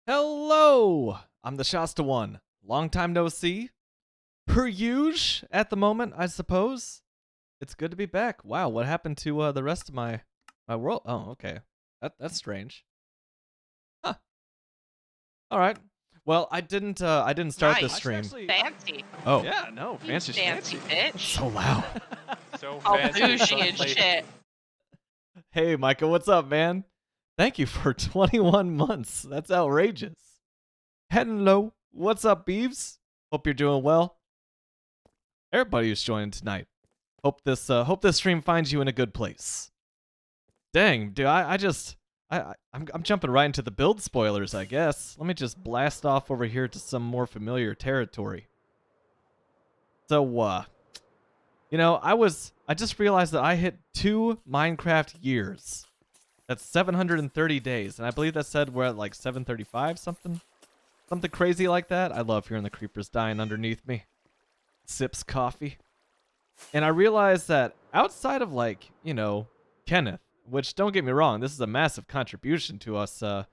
Hello! I'm the Shasta one. Long time no see. Per usual at the moment, I suppose. It's good to be back. Wow, what happened to the rest of my world? Oh, okay. That's strange. Huh. All right. Well, I didn't start this Nice. stream. Fancy. Oh, Yeah, no, You fancy fancy schmancy. bitch. so loud. So All fancy. bougie so and late. shit. Hey, Micah, what's up, man? Thank you for 21 months. That's outrageous. Hello. What's up, Beeves? Hope you're doing well. Everybody who's joining tonight. Hope this stream finds you in a good place. Dang, dude, I'm jumping right into the build spoilers, I guess. Let me just blast off over here to some more familiar territory. So, I just realized that I hit 2 Minecraft years. That's 730 days, and I believe that said we're at like 735 something. Something crazy like that. I love hearing the creepers dying underneath me. Sips coffee. And I realized that outside of Kenneth, which don't get me wrong, this is a massive contribution to us, our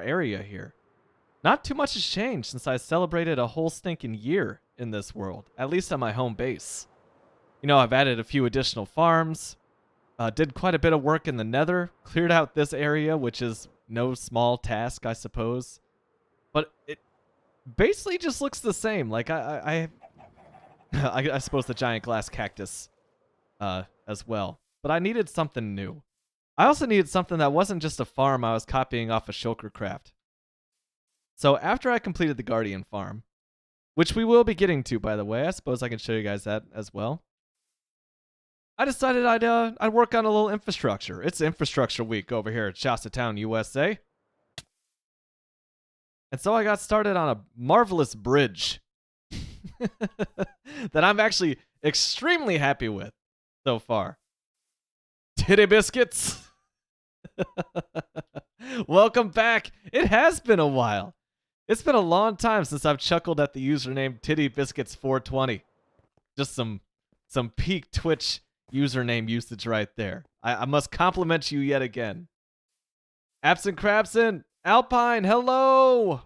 area here. Not too much has changed since I celebrated a whole stinking year in this world, at least at my home base. I've added a few additional farms, did quite a bit of work in the nether, cleared out this area, which is no small task, I suppose. But it basically just looks the same. Like, I suppose the giant glass cactus as well. But I needed something new. I also needed something that wasn't just a farm I was copying off of Shulkercraft. So after I completed the Guardian farm, which we will be getting to, by the way, I suppose I can show you guys that as well. I decided I'd work on a little infrastructure. It's infrastructure week over here at Shasta Town, USA. And so I got started on a marvelous bridge that I'm actually extremely happy with so far. Titty biscuits. Welcome back. It has been a while. It's been a long time since I've chuckled at the username Titty Biscuits 420. Just some peak Twitch username usage right there. I must compliment you yet again. Absent Crabson, Alpine, hello.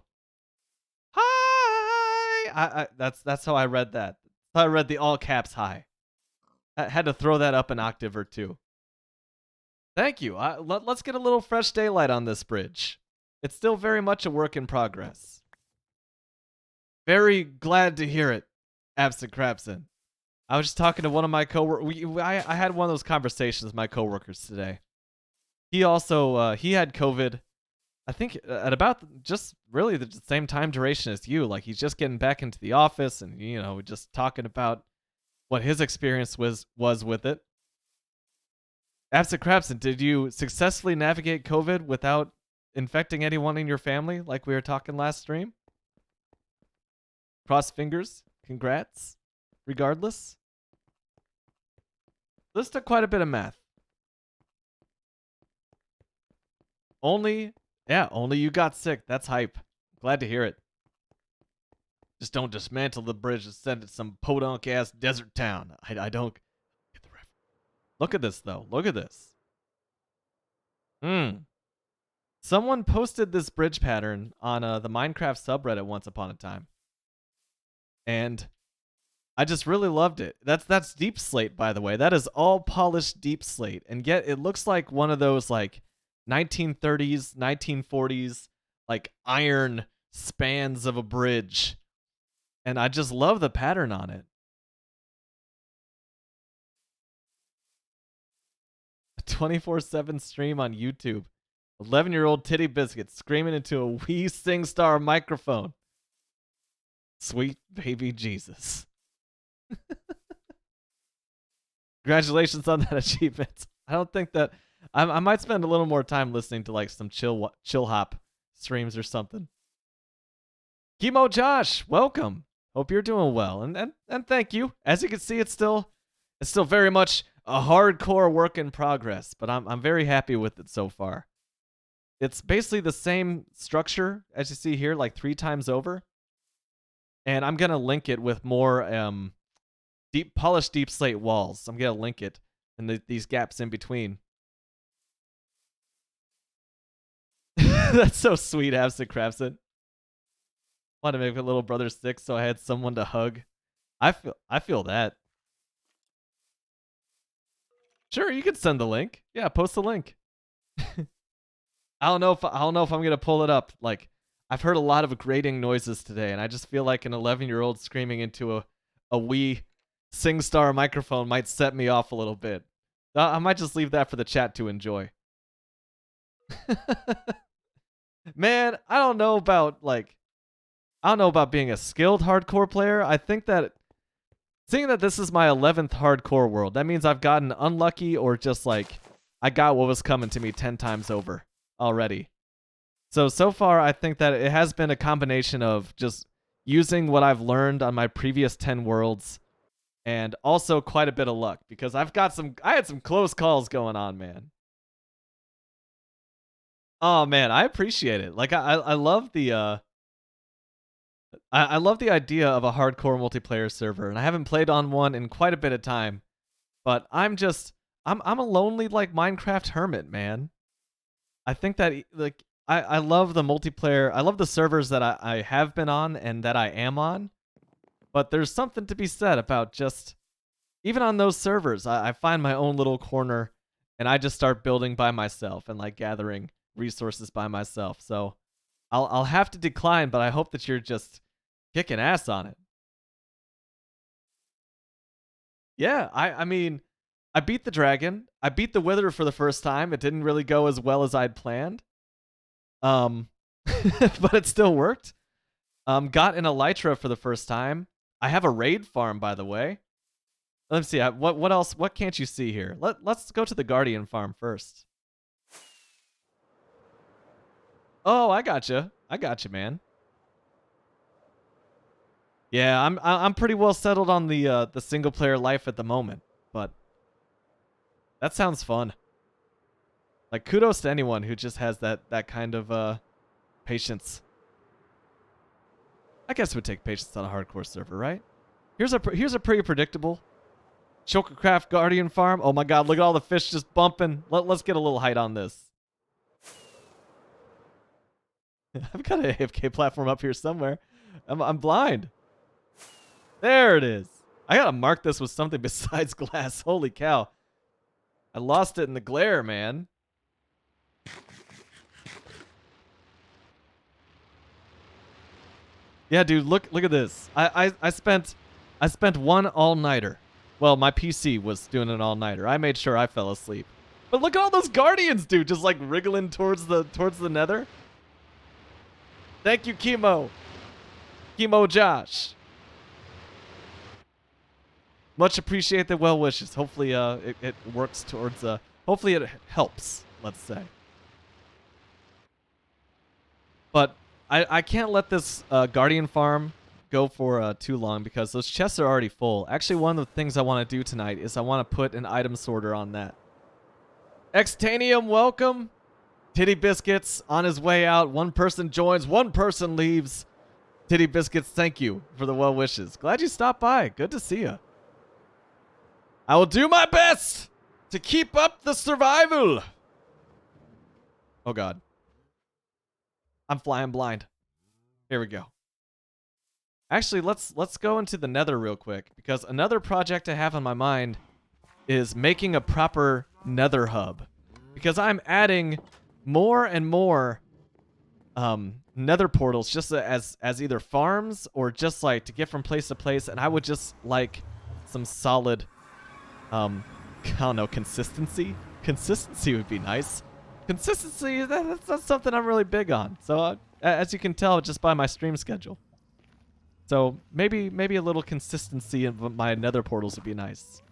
Hi. That's how I read that. I read the all caps hi. I had to throw that up an octave or two. Thank you. Let's get a little fresh daylight on this bridge. It's still very much a work in progress. Very glad to hear it, Absent Crabson. I was just talking to one of my coworkers. I had one of those conversations with my coworkers today. He also he had COVID. I think at about just really the same time duration as you. Like, he's just getting back into the office, and just talking about what his experience was with it. Absent Crabson, did you successfully navigate COVID without infecting anyone in your family, like we were talking last stream? Cross fingers. Congrats. Regardless. This took quite a bit of math. Only you got sick. That's hype. Glad to hear it. Just don't dismantle the bridge and send it to some podunk-ass desert town. I don't get the reference. Look at this, though. Look at this. Someone posted this bridge pattern on the Minecraft subreddit once upon a time. And I just really loved it. That's deep slate, by the way. That is all polished deep slate. And yet it looks like one of those, like, 1930s, 1940s, like, iron spans of a bridge. And I just love the pattern on it. A 24/7 stream on YouTube. 11-year-old Titty Biscuit screaming into a wee SingStar microphone. Sweet baby Jesus. Congratulations on that achievement. I don't think that I might spend a little more time listening to like some chill hop streams or something. Chemo Josh, welcome. Hope you're doing well, and thank you. As you can see, it's still very much a hardcore work in progress, but I'm very happy with it so far. It's basically the same structure as you see here, like 3 times over, and I'm gonna link it with more polished deep slate walls. I'm gonna link it and these gaps in between. That's so sweet, Absent Crafson. Want to make a little brother sick, so I had someone to hug. I feel that. Sure, you can send the link. Yeah, post the link. I don't know if I'm gonna pull it up. Like, I've heard a lot of grating noises today, and I just feel like an 11-year-old screaming into a Wii SingStar microphone might set me off a little bit. I might just leave that for the chat to enjoy. Man, I don't know about being a skilled hardcore player. I think that seeing that this is my 11th hardcore world, that means I've gotten unlucky or just like I got what was coming to me 10 times over already. So far, I think that it has been a combination of just using what I've learned on my previous 10 worlds and also quite a bit of luck because I had some close calls going on, man. Oh man, I appreciate it. Like I love the I love the idea of a hardcore multiplayer server, and I haven't played on one in quite a bit of time. But I'm a lonely like Minecraft hermit, man. I think that like I love the multiplayer. I love the servers that I have been on and that I am on. But there's something to be said about just even on those servers, I find my own little corner and I just start building by myself and like gathering resources by myself. So I'll have to decline, but I hope that you're just kicking ass on it. Yeah, I mean, I beat the dragon. I beat the wither for the first time. It didn't really go as well as I'd planned. But it still worked. Got an elytra for the first time. I have a raid farm, by the way. Let's see. What else? What can't you see here? Let's go to the guardian farm first. Oh, I gotcha. I gotcha, man. Yeah, I'm pretty well settled on the single player life at the moment, but that sounds fun. Like kudos to anyone who just has that kind of patience. I guess it would take patience on a hardcore server, right? Here's a pretty predictable Shulkercraft Guardian Farm. Oh my god, look at all the fish just bumping. Let's get a little height on this. I've got an AFK platform up here somewhere. I'm blind. There it is. I gotta mark this with something besides glass. Holy cow. I lost it in the glare, man. Yeah, dude, look at this. I spent one all-nighter. Well, my PC was doing an all-nighter. I made sure I fell asleep. But look at all those guardians, dude, just like wriggling towards the nether. Thank you, Chemo. Chemo Josh. Much appreciate the well wishes. Hopefully it works towards hopefully it helps, let's say. But I can't let this guardian farm go for too long because those chests are already full. Actually, one of the things I want to do tonight is I want to put an item sorter on that. Extanium, welcome. Titty Biscuits on his way out. One person joins, one person leaves. Titty Biscuits, thank you for the well wishes. Glad you stopped by. Good to see you. I will do my best to keep up the survival. Oh god. I'm flying blind. Here we go. Actually, let's go into the nether real quick because another project I have on my mind is making a proper nether hub. Because I'm adding more and more nether portals just as either farms or just like to get from place to place, and I would just like some solid I don't know, consistency. Consistency would be nice. Consistency, that's something I'm really big on. So as you can tell just by my stream schedule. So maybe a little consistency in my nether portals would be nice.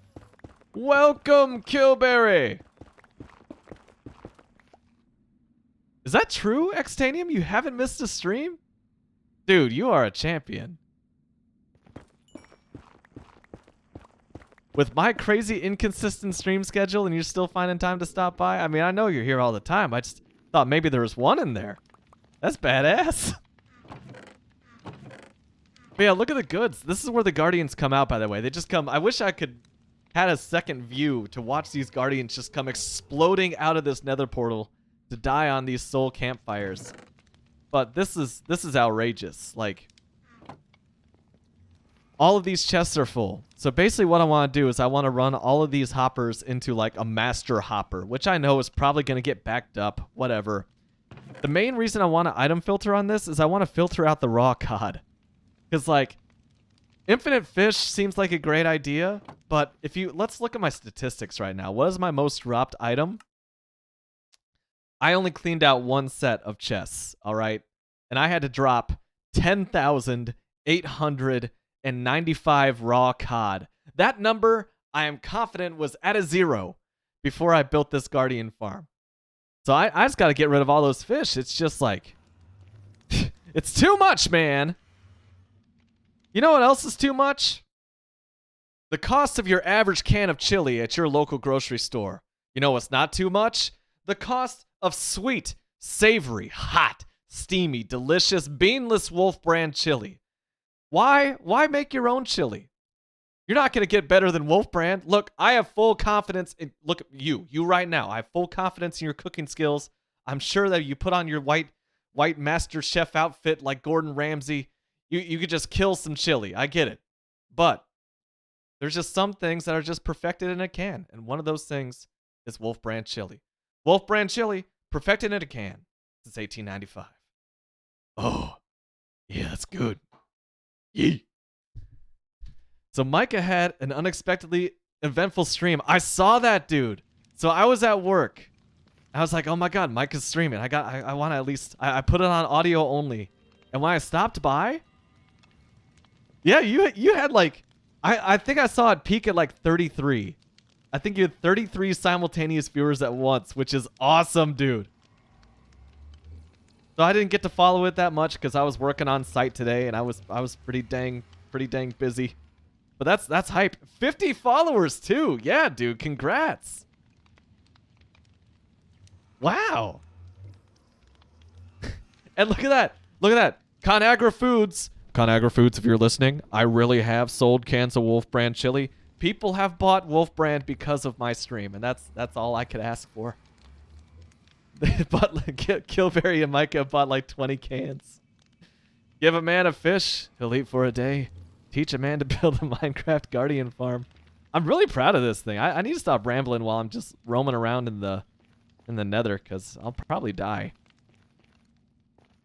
Welcome, Killberry. Is that true, Extanium? You haven't missed a stream? Dude, you are a champion. With my crazy inconsistent stream schedule and you're still finding time to stop by? I mean, I know you're here all the time. I just thought maybe there was one in there. That's badass. But yeah, look at the goods. This is where the Guardians come out, by the way. They just come. I wish I could had a second view to watch these Guardians just come exploding out of this nether portal to die on these soul campfires. But this is outrageous. Like, all of these chests are full. So basically what I want to do is I want to run all of these hoppers into like a master hopper, which I know is probably going to get backed up, whatever. The main reason I want to item filter on this is I want to filter out the raw cod. Because like, infinite fish seems like a great idea, but if you, let's look at my statistics right now. What is my most dropped item? I only cleaned out one set of chests, all right? And I had to drop 10,895 raw cod. That number, I am confident, was at a 0 before I built this Guardian farm. So I just got to get rid of all those fish. It's just like, it's too much, man. You know what else is too much? The cost of your average can of chili at your local grocery store. You know what's not too much? The cost of sweet, savory, hot, steamy, delicious, beanless Wolf brand chili. Why make your own chili? You're not going to get better than Wolf brand. Look, I have full confidence in, look at you right now. I have full confidence in your cooking skills. I'm sure that you put on your white master chef outfit like Gordon Ramsay, you could just kill some chili. I get it. But there's just some things that are just perfected in a can, and one of those things is Wolf brand chili. Wolf brand chili, perfected in a can since 1895. Oh, yeah, that's good. Yee. So Micah had an unexpectedly eventful stream. I saw that, dude. So I was at work. I was like, oh my god, Micah's streaming. I want to at least, I put it on audio only. And when I stopped by, yeah, you had like, I think I saw it peak at like 33. I think you had 33 simultaneous viewers at once, which is awesome, dude. So I didn't get to follow it that much because I was working on site today and I was pretty dang busy. But that's hype. 50 followers too. Yeah, dude, congrats. Wow. And look at that. Look at that. ConAgra Foods. ConAgra Foods, if you're listening, I really have sold cans of Wolf brand chili. People have bought Wolf brand because of my stream, and that's all I could ask for. But Killberry and Micah bought like 20 cans. Give a man a fish, he'll eat for a day. Teach a man to build a Minecraft Guardian farm. I'm really proud of this thing. I need to stop rambling while I'm just roaming around in the nether, because I'll probably die.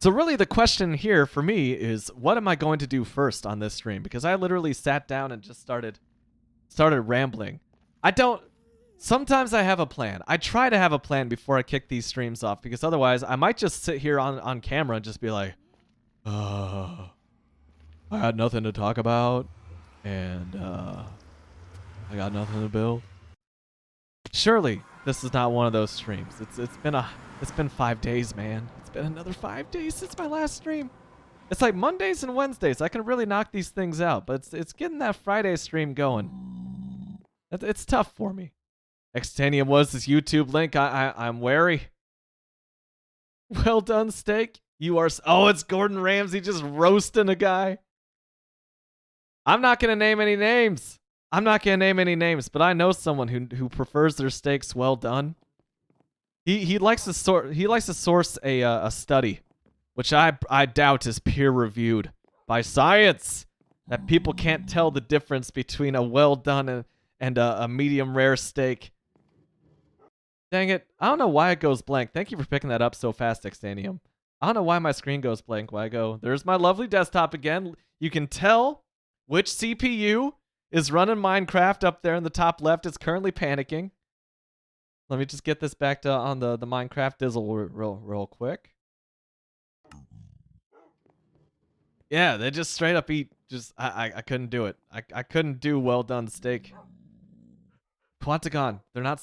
So really the question here for me is, what am I going to do first on this stream? Because I literally sat down and just started rambling. Sometimes I have a plan. I try to have a plan before I kick these streams off, because otherwise I might just sit here on camera and just be like, I had nothing to talk about, and I got nothing to build. Surely this is not one of those streams. It's been 5 days, man. It's been another 5 days since my last stream. It's like Mondays and Wednesdays. I can really knock these things out, but it's getting that Friday stream going. It's tough for me. Xtanium was this YouTube link. I'm wary. Well done, steak. You are. Oh, it's Gordon Ramsay just roasting a guy. I'm not gonna name any names. But I know someone who prefers their steaks well done. He likes to source a study, which I doubt is peer reviewed by science, that people can't tell the difference between a well done and a medium rare steak. Dang it. I don't know why it goes blank. Thank you for picking that up so fast, Xtanium. I don't know why my screen goes blank. Why I go, there's my lovely desktop again. You can tell which CPU is running Minecraft up there in the top left. It's currently panicking. Let me just get this back to on the Minecraft Dizzle real quick. Yeah, they just straight up eat. I couldn't do it. I couldn't do well done steak. Quantagon, they're not.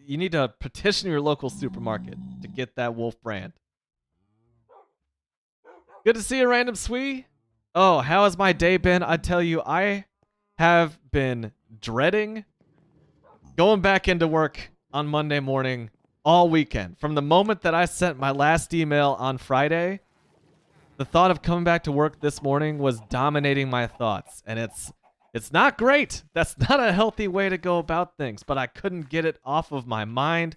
You need to petition your local supermarket to get that Wolf brand. Good to see you, Random Swee. Oh, how has my day been? I tell you, I have been dreading going back into work on Monday morning all weekend. From the moment that I sent my last email on Friday, the thought of coming back to work this morning was dominating my thoughts, and it's not great. That's not a healthy way to go about things, but I couldn't get it off of my mind.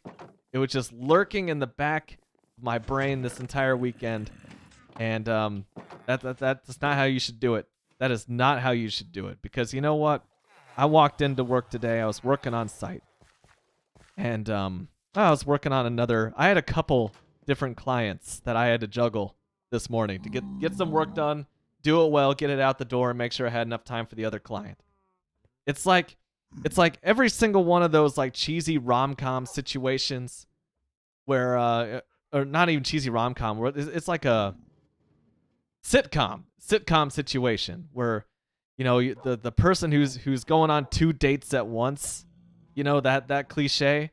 It was just lurking in the back my brain this entire weekend. And that's not how you should do it. That is not how you should do it. Because you know what? I walked into work today. I was working on site. And I was working on another. I had a couple different clients that I had to juggle this morning to get some work done, do it well, get it out the door, and make sure I had enough time for the other client. It's like every single one of those like cheesy rom-com situations where or not even cheesy rom-com, where it's like a sitcom situation where, you know, the person who's going on 2 dates at once, you know, that cliche.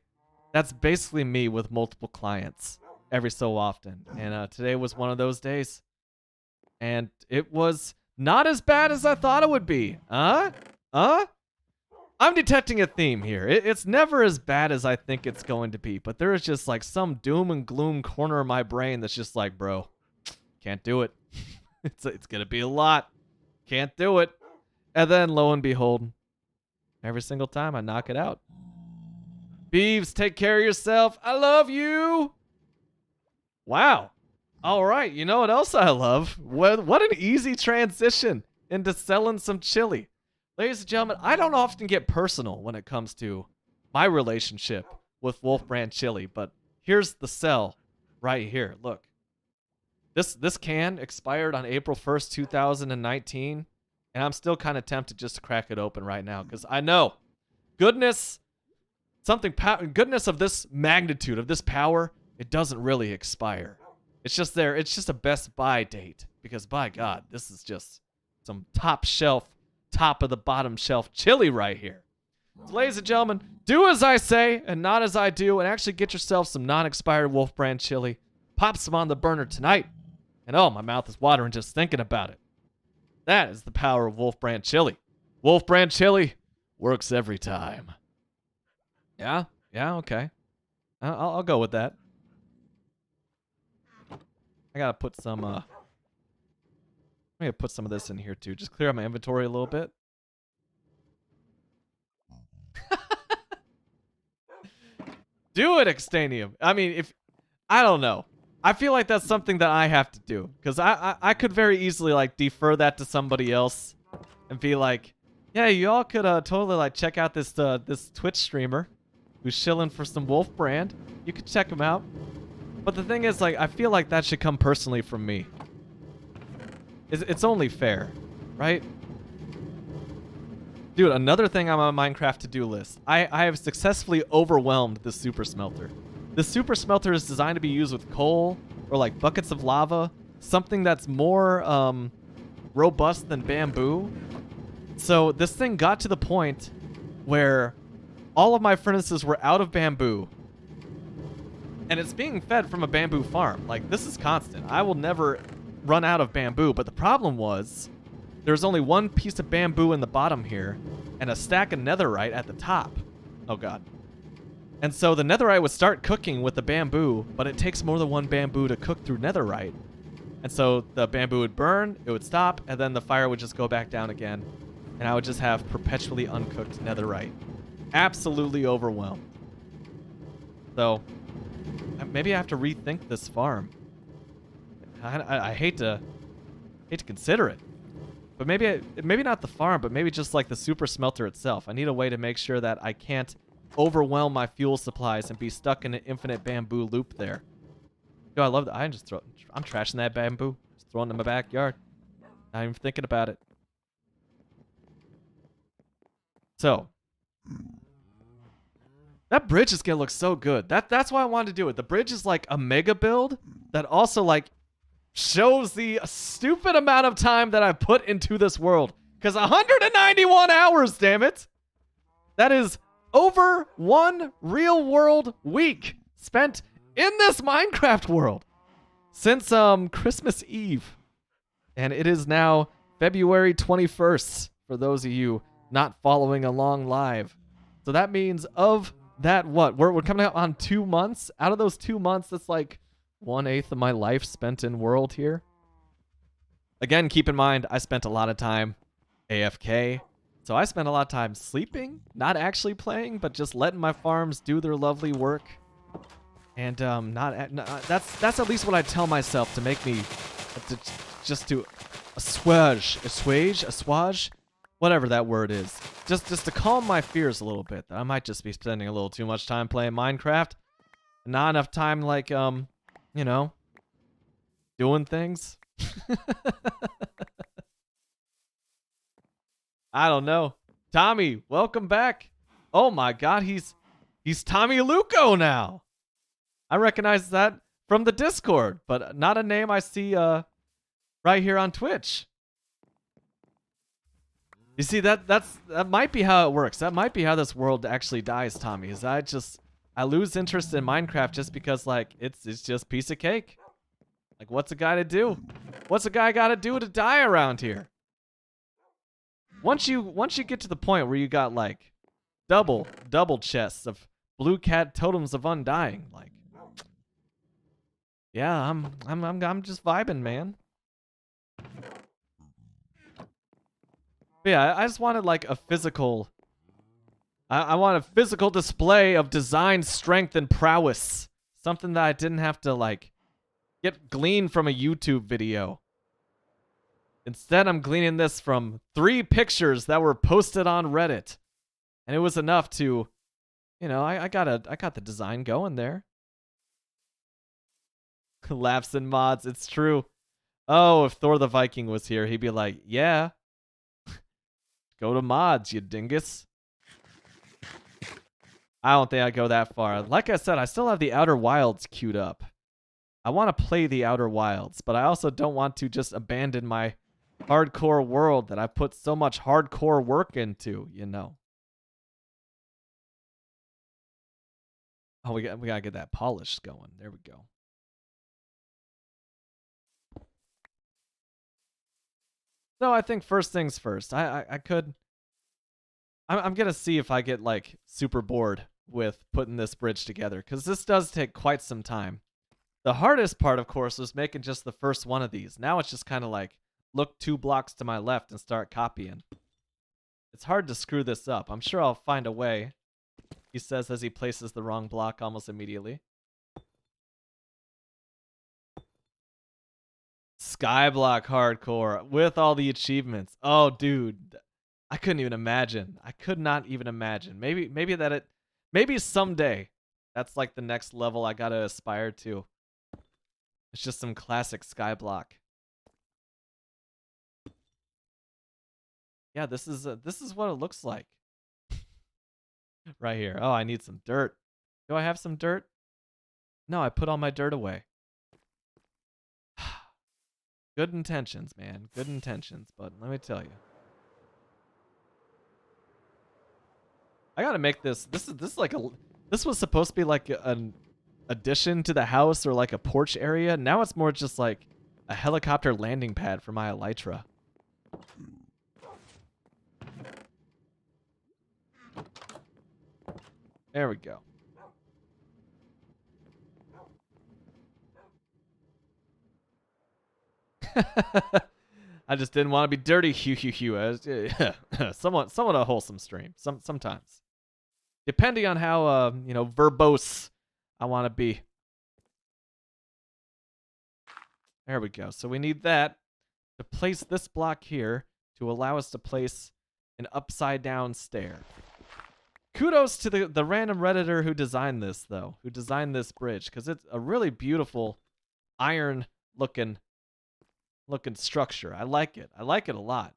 That's basically me with multiple clients every so often. And today was one of those days. And it was not as bad as I thought it would be. I'm detecting a theme here. It's never as bad as I think it's going to be. But there is just like some doom and gloom corner of my brain that's just like, bro, can't do it. It's going to be a lot. Can't do it. And then lo and behold, every single time I knock it out. Beeves, take care of yourself. I love you. Wow. All right. You know what else I love? What an easy transition into selling some chili. Ladies and gentlemen, I don't often get personal when it comes to my relationship with Wolf Brand Chili, but here's the sell right here. Look. This can expired on April 1st, 2019, and I'm still kind of tempted just to crack it open right now because I know goodness of this magnitude, of this power, it doesn't really expire. It's just there. It's just a best buy date because, by God, this is just some top of the bottom shelf chili right here. So, ladies and gentlemen, do as I say and not as I do, and actually get yourself some non-expired Wolf Brand chili. Pop some on the burner tonight. And oh, my mouth is watering just thinking about it. That is the power of Wolf Brand chili. Wolf Brand chili works every time. Yeah, okay. I'll go with that. I gotta put some. I'm gonna put some of this in here too. Just clear out my inventory a little bit. Do it, Extanium. I mean, I don't know. I feel like that's something that I have to do because I could very easily like defer that to somebody else and be like, yeah, you all could totally like check out this Twitch streamer who's shilling for some Wolf Brand. You could check him out. But the thing is, like, I feel like that should come personally from me. It's only fair, right? Dude, another thing on my Minecraft to-do list. I have successfully overwhelmed the super smelter. The super smelter is designed to be used with coal or like buckets of lava, something that's more robust than bamboo. So this thing got to the point where all of my furnaces were out of bamboo. And it's being fed from a bamboo farm. Like, this is constant. I will never run out of bamboo. But the problem was there's only one piece of bamboo in the bottom here and a stack of netherite at the top. Oh, God. And so the netherite would start cooking with the bamboo, but it takes more than one bamboo to cook through netherite. And so the bamboo would burn, it would stop, and then the fire would just go back down again. And I would just have perpetually uncooked netherite. Absolutely overwhelmed. So maybe I have to rethink this farm. I hate to consider it. But maybe not the farm, but maybe just like the super smelter itself. I need a way to make sure that I can't overwhelm my fuel supplies and be stuck in an infinite bamboo loop there. Yo, I love that. I'm trashing that bamboo. Just throwing it in my backyard. Not even thinking about it. So that bridge is gonna look so good. That's why I wanted to do it. The bridge is like a mega build that also like shows the stupid amount of time that I put into this world. Because 191 hours, damn it. That is over one real world week spent in this Minecraft world since Christmas Eve. And it is now February 21st for those of you not following along live. So that means of that, what? We're coming up on 2 months. Out of those 2 months, that's like 1/8 of my life spent in world here. Again, keep in mind, I spent a lot of time AFK. So I spent a lot of time sleeping, not actually playing, but just letting my farms do their lovely work. And that's at least what I tell myself to make me to, just to assuage, whatever that word is. Just to calm my fears a little bit. That I might just be spending a little too much time playing Minecraft. Not enough time like you know, doing things. I don't know. Tommy, welcome back. Oh my god, he's Tommy Luco now. I recognize that from the Discord, but not a name I see right here on Twitch. You see that might be how it works. That might be how this world actually dies, Tommy. Is I lose interest in Minecraft just because like it's just piece of cake. Like what's a guy to do? What's a guy got to do to die around here? Once you get to the point where you got like double chests of blue cat totems of undying, like yeah, I'm just vibing, man. But yeah, I just wanted like a physical. I want a physical display of design strength and prowess. Something that I didn't have to like get gleaned from a YouTube video. Instead, I'm gleaning this from 3 pictures that were posted on Reddit. And it was enough to, you know, I got the design going there. Laughs and mods, it's true. Oh, if Thor the Viking was here, he'd be like, yeah. Go to mods, you dingus. I don't think I'd go that far. Like I said, I still have the Outer Wilds queued up. I want to play the Outer Wilds, but I also don't want to just abandon my hardcore world that I put so much hardcore work into, you know. Oh, we gotta get that polish going. There we go. So I think first things first. I'm gonna see if I get like super bored with putting this bridge together, because this does take quite some time. The hardest part, of course, was making just the first one of these. Now it's just kind of like look 2 blocks to my left and start copying. It's hard to screw this up. I'm sure I'll find a way, he says as he places the wrong block almost immediately. Skyblock hardcore with all the achievements. Oh, dude. I couldn't even imagine. I could not even imagine. Maybe someday that's like the next level I gotta aspire to. It's just some classic Skyblock. Yeah, this is what it looks like. Right here. Oh, I need some dirt. Do I have some dirt? No, I put all my dirt away. Good intentions, man. Good intentions, but let me tell you. I gotta make this. This is like a. This was supposed to be like an addition to the house or like a porch area. Now it's more just like a helicopter landing pad for my elytra. There we go. I just didn't want to be dirty. Somewhat a wholesome stream. Sometimes, depending on how you know, verbose I want to be. There we go. So we need that to place this block here to allow us to place an upside down stair. Kudos to the random Redditor who designed this, though, who designed this bridge, because it's a really beautiful iron looking structure. I like it. I like it a lot.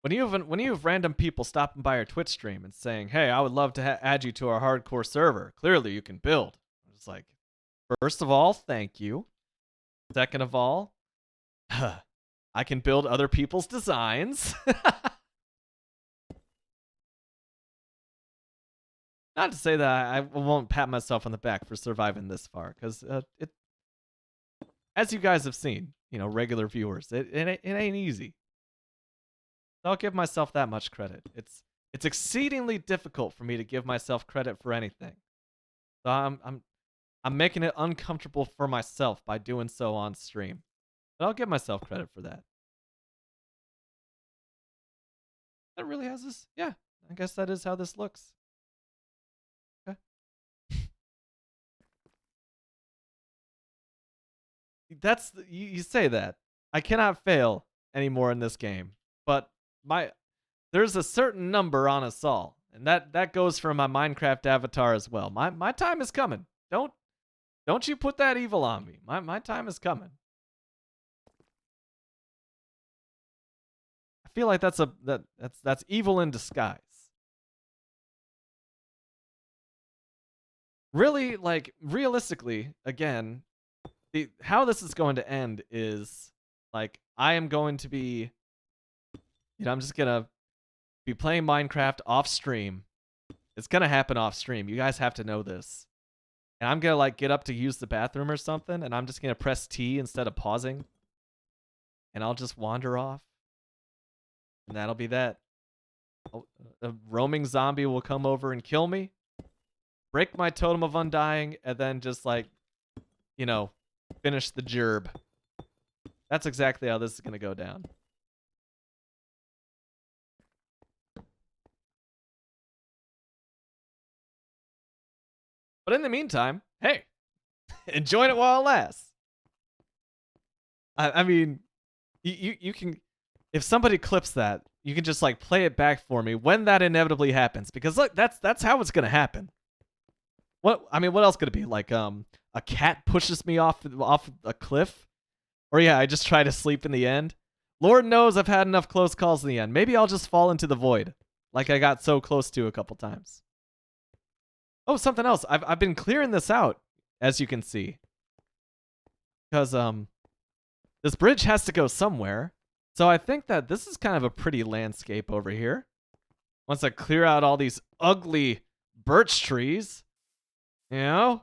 When you have random people stopping by your Twitch stream and saying, "Hey, I would love to add you to our hardcore server. Clearly, you can build." It's like, first of all, thank you. Second of all, I can build other people's designs. Not to say that I won't pat myself on the back for surviving this far, because it, as you guys have seen, you know, regular viewers, it ain't easy. I'll give myself that much credit. It's exceedingly difficult for me to give myself credit for anything. So I'm making it uncomfortable for myself by doing so on stream. But I'll give myself credit for that. That really has this? Yeah, I guess that is how this looks. Okay. you say that. I cannot fail anymore in this game. But there's a certain number on us all. And that goes for my Minecraft avatar as well. My time is coming. Don't you put that evil on me. My time is coming. I feel like that's evil in disguise. Really, like, realistically, again, how this is going to end is, like, I am going to be, I'm just gonna be playing Minecraft off stream. It's gonna happen off stream. You guys have to know this. And I'm gonna, like, get up to use the bathroom or something, and I'm just gonna press T instead of pausing. And I'll just wander off. And that'll be that. A roaming zombie will come over and kill me, break my totem of undying, and then just, like, finish the gerb. That's exactly how this is gonna go down. But in the meantime, hey, enjoy it while it lasts. I mean, you can, if somebody clips that, you can just, like, play it back for me when that inevitably happens, because look, that's how it's gonna happen. What else could it be? Like, a cat pushes me off a cliff, or yeah, I just try to sleep in the end. Lord knows I've had enough close calls in the end. Maybe I'll just fall into the void, like I got so close to a couple times. Oh, something else. I've been clearing this out, as you can see, because this bridge has to go somewhere. So I think that this is kind of a pretty landscape over here. Once I clear out all these ugly birch trees, So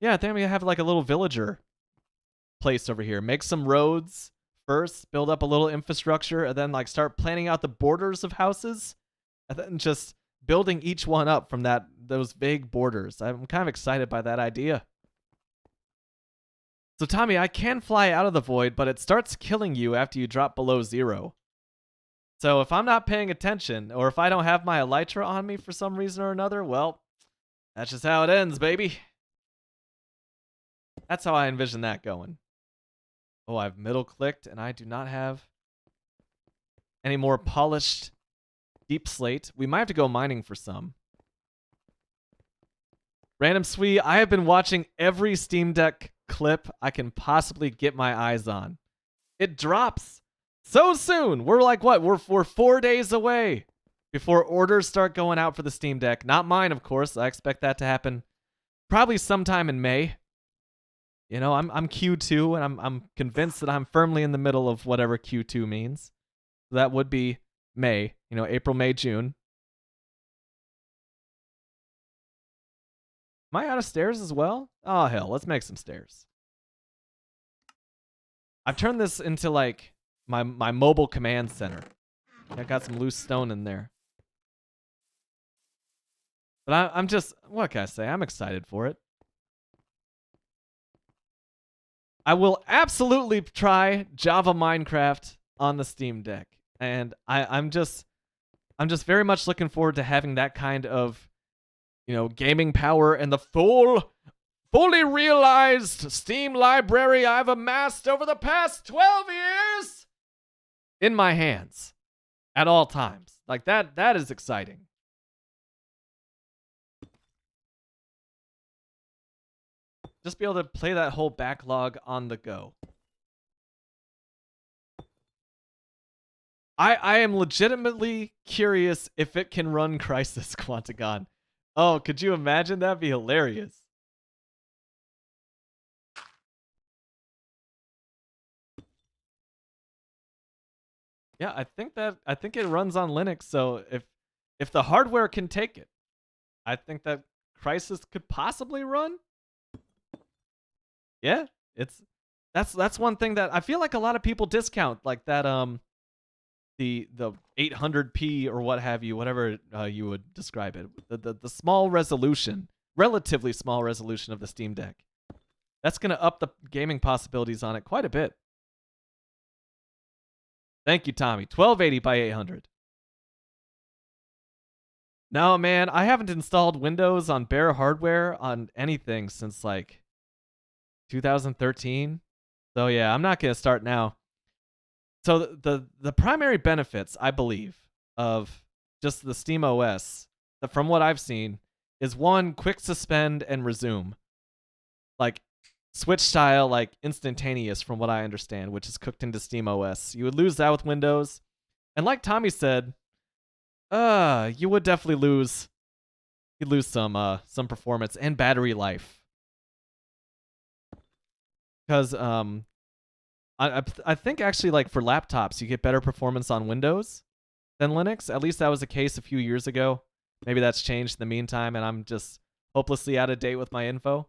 yeah, I think I'm gonna have like a little villager place over here. Make some roads first, build up a little infrastructure, and then, like, start planning out the borders of houses, and then just building each one up from those vague borders. I'm kind of excited by that idea. So Tommy, I can fly out of the void, but it starts killing you after you drop below 0. So if I'm not paying attention, or if I don't have my elytra on me for some reason or another, well, that's just how it ends, baby. That's how I envision that going. Oh, I've middle clicked, and I do not have any more polished deep slate. We might have to go mining for some. Random Swee, I have been watching every Steam Deck clip I can possibly get my eyes on. It drops so soon. We're like, what? We're 4 days away before orders start going out for the Steam Deck. Not mine, of course. I expect that to happen probably sometime in May. I'm Q2, and I'm convinced that I'm firmly in the middle of whatever Q2 means. So that would be May, April, May, June. Am I out of stairs as well? Oh, hell, let's make some stairs. I've turned this into, like, my mobile command center. I got some loose stone in there. But I'm just, what can I say? I'm excited for it. I will absolutely try Java Minecraft on the Steam Deck. And I'm just very much looking forward to having that kind of, gaming power and the fully realized Steam library I've amassed over the past 12 years in my hands at all times. Like, that is exciting. Just be able to play that whole backlog on the go. I am legitimately curious if it can run Crysis Quantagon. Oh, could you imagine? That'd be hilarious. Yeah, I think it runs on Linux, so if the hardware can take it, I think that Crysis could possibly run. Yeah, that's one thing that I feel like a lot of people discount, like that the 800p or what have you, whatever you would describe it, the small resolution, relatively small resolution of the Steam Deck. That's gonna up the gaming possibilities on it quite a bit. Thank you, Tommy. 1280 by 800. No, man, I haven't installed Windows on bare hardware on anything since like 2013. So yeah, I'm not gonna start now. So the primary benefits, I believe, of just the Steam OS, from what I've seen, is one, quick suspend and resume. Like Switch style, like instantaneous from what I understand, which is cooked into Steam OS. You would lose that with Windows. And like Tommy said, you would definitely lose some performance and battery life. Because I think actually like for laptops you get better performance on Windows than Linux. At least that was the case a few years ago. Maybe that's changed in the meantime and I'm just hopelessly out of date with my info.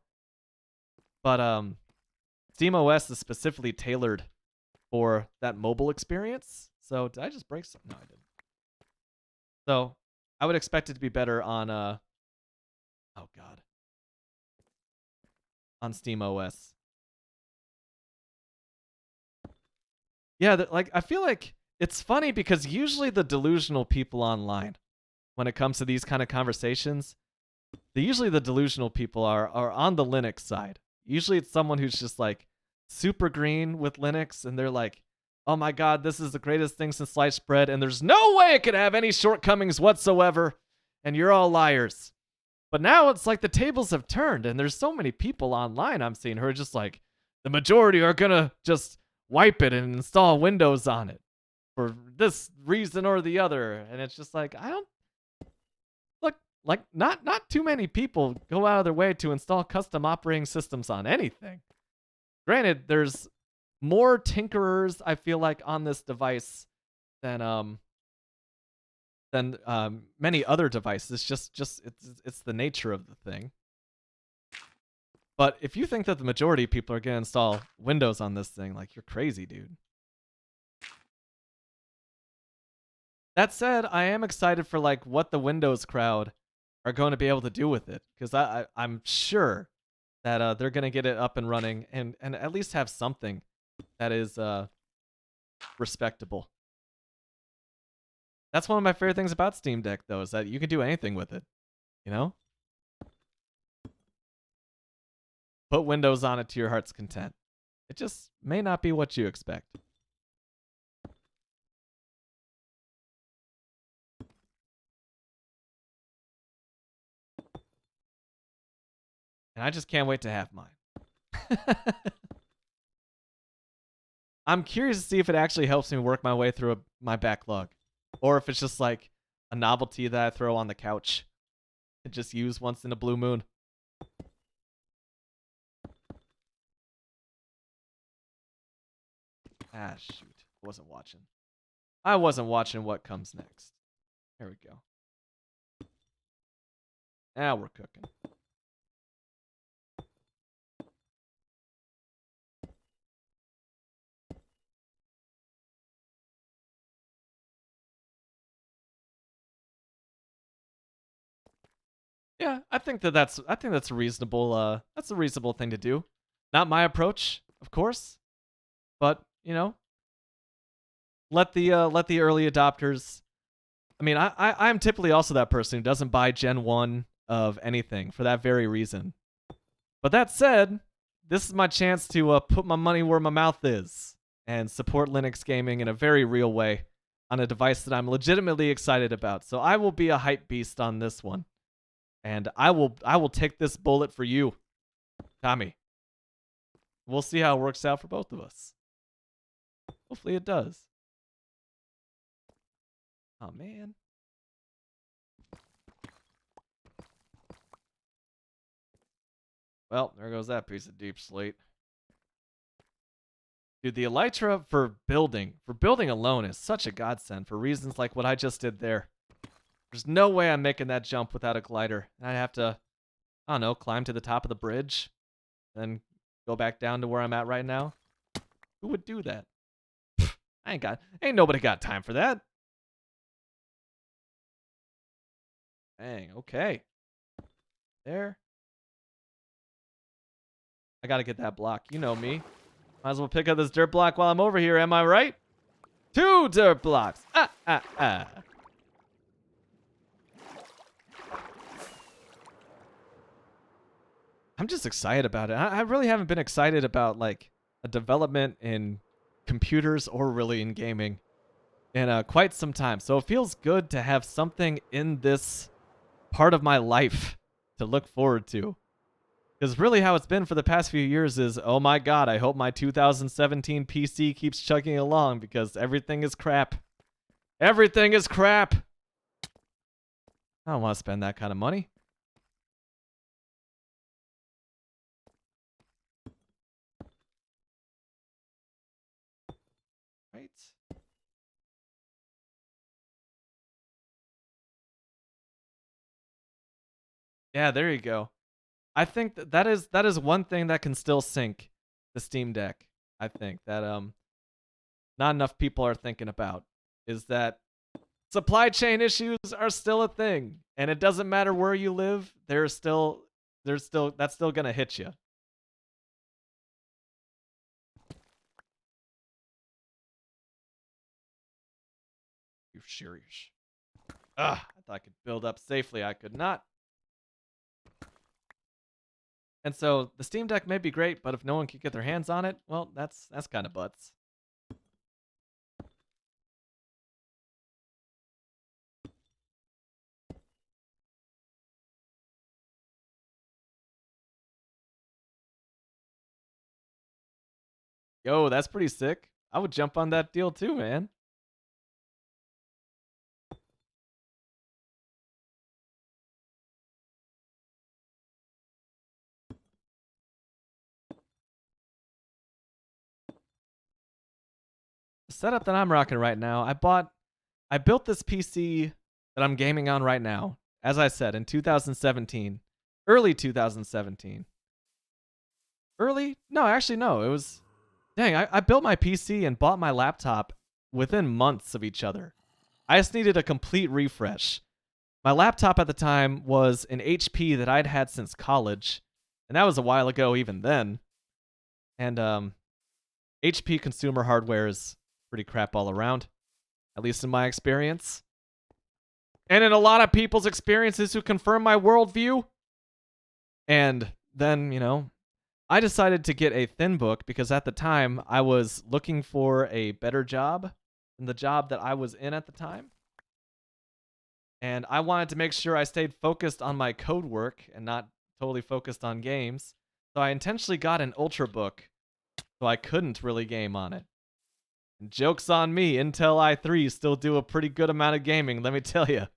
But SteamOS is specifically tailored for that mobile experience. So did I just break something? No, I didn't. So I would expect it to be better on oh god, on SteamOS. Yeah, like I feel like it's funny because usually the delusional people online, when it comes to these kind of conversations, usually the delusional people are on the Linux side. Usually it's someone who's just like super green with Linux and they're like, oh my god, this is the greatest thing since sliced bread and there's no way it could have any shortcomings whatsoever and you're all liars. But now it's like the tables have turned and there's so many people online I'm seeing who are just like, the majority are gonna just wipe it and install Windows on it for this reason or the other. And it's just like, I don't look like not too many people go out of their way to install custom operating systems on anything. Granted, there's more tinkerers I feel like on this device than many other devices. Just it's the nature of the thing. But if you think that the majority of people are gonna install Windows on this thing, like you're crazy, dude. That said, I am excited for like what the Windows crowd are going to be able to do with it, because I'm sure that they're gonna get it up and running and at least have something that is respectable. That's one of my favorite things about Steam Deck, though, is that you can do anything with it. You know, put Windows on it to your heart's content. It just may not be what you expect. And I just can't wait to have mine. I'm curious to see if it actually helps me work my way through my backlog. Or if it's just like a novelty that I throw on the couch and just use once in a blue moon. Ah, shoot. I wasn't watching what comes next. There we go. Now we're cooking. Yeah, I think that's a reasonable thing to do. Not my approach, of course, but you know, let the early adopters. I mean, I'm typically also that person who doesn't buy Gen 1 of anything for that very reason. But that said, this is my chance to put my money where my mouth is and support Linux gaming in a very real way on a device that I'm legitimately excited about. So I will be a hype beast on this one. And I will take this bullet for you, Tommy. We'll see how it works out for both of us. Hopefully it does. Oh, man. Well, there goes that piece of deep slate. Dude, the Elytra for building alone is such a godsend for reasons like what I just did there. There's no way I'm making that jump without a glider. And I'd have to, I don't know, climb to the top of the bridge, then go back down to where I'm at right now. Who would do that? Ain't nobody got time for that. Dang, okay. There. I gotta get that block. You know me. Might as well pick up this dirt block while I'm over here, am I right? 2 dirt blocks. I'm just excited about it. I really haven't been excited about like a development in computers or really in gaming in quite some time. So it feels good to have something in this part of my life to look forward to. Because really how it's been for the past few years is, oh my god, I hope my 2017 PC keeps chugging along because everything is crap. Everything is crap. I don't want to spend that kind of money. Right? Yeah, there you go. I think that is one thing that can still sink the Steam Deck. I think that not enough people are thinking about is that supply chain issues are still a thing, and it doesn't matter where you live. There's still that's still gonna hit you. You serious? Ah, I thought I could build up safely. I could not. And so the Steam Deck may be great, but if no one can get their hands on it, well, that's kind of butts. Yo, that's pretty sick. I would jump on that deal too, man. The setup that I'm rocking right now, I built this PC that I'm gaming on right now, as I said, in 2017. Early 2017. Early? No, actually, no. It was. Dang, I built my PC and bought my laptop within months of each other. I just needed a complete refresh. My laptop at the time was an HP that I'd had since college, and that was a while ago even then. And HP consumer hardware is pretty crap all around, at least in my experience. And in a lot of people's experiences who confirm my worldview. And then, I decided to get a ThinBook because at the time I was looking for a better job than the job that I was in at the time. And I wanted to make sure I stayed focused on my code work and not totally focused on games. So I intentionally got an Ultrabook so I couldn't really game on it. And joke's on me, Intel i3 still do a pretty good amount of gaming, let me tell you.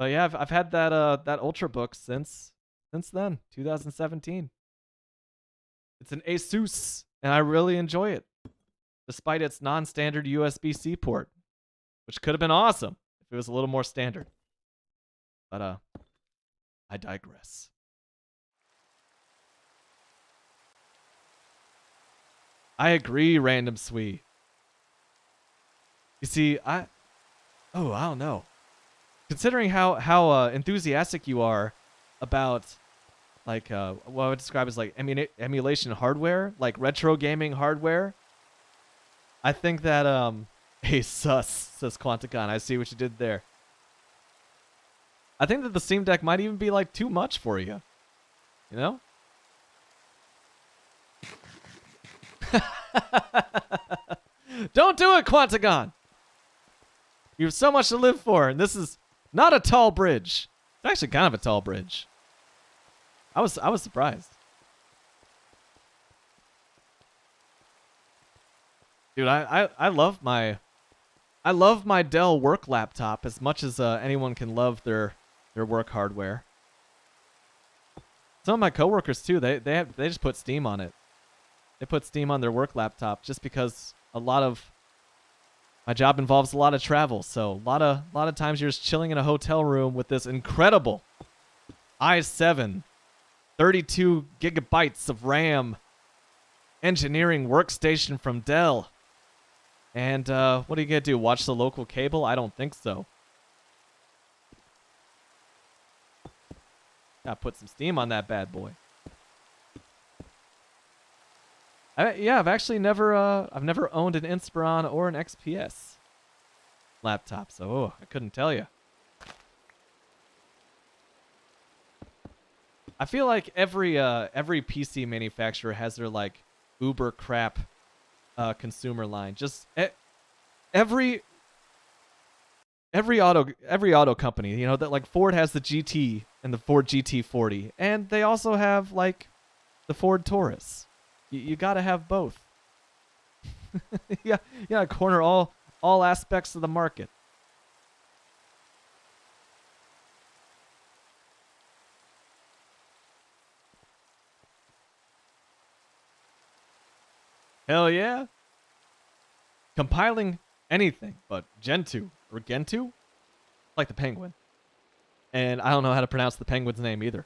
But yeah, I've had that Ultrabook since then, 2017. It's an Asus, and I really enjoy it, despite its non-standard USB-C port, which could have been awesome if it was a little more standard. But I digress. I agree, Random Sweet. You see, I don't know. Considering how enthusiastic you are about like what I would describe as like emulation hardware, like retro gaming hardware, I think that hey sus, says Quanticon. I see what you did there. I think that the Steam Deck might even be like too much for you. You know? Don't do it, Quantagon. You have so much to live for, and this is not a tall bridge. It's actually kind of a tall bridge. I was surprised. Dude, I love my Dell work laptop as much as anyone can love their work hardware. Some of my coworkers too, they just put Steam on it. They put Steam on their work laptop just because a lot of my job involves a lot of travel. So a lot of times you're just chilling in a hotel room with this incredible i7 32 gigabytes of RAM engineering workstation from Dell. And what are you going to do? Watch the local cable? I don't think so. Gotta put some Steam on that bad boy. I've actually never owned an Inspiron or an XPS laptop, so I couldn't tell you. I feel like every PC manufacturer has their like uber crap consumer line. Just every auto company, you know, that like Ford has the GT and the Ford GT40, and they also have like the Ford Taurus. You got to have both. Yeah, yeah, corner all aspects of the market. Hell yeah. Compiling anything but Gentoo or Gentoo, like the penguin. And I don't know how to pronounce the penguin's name either.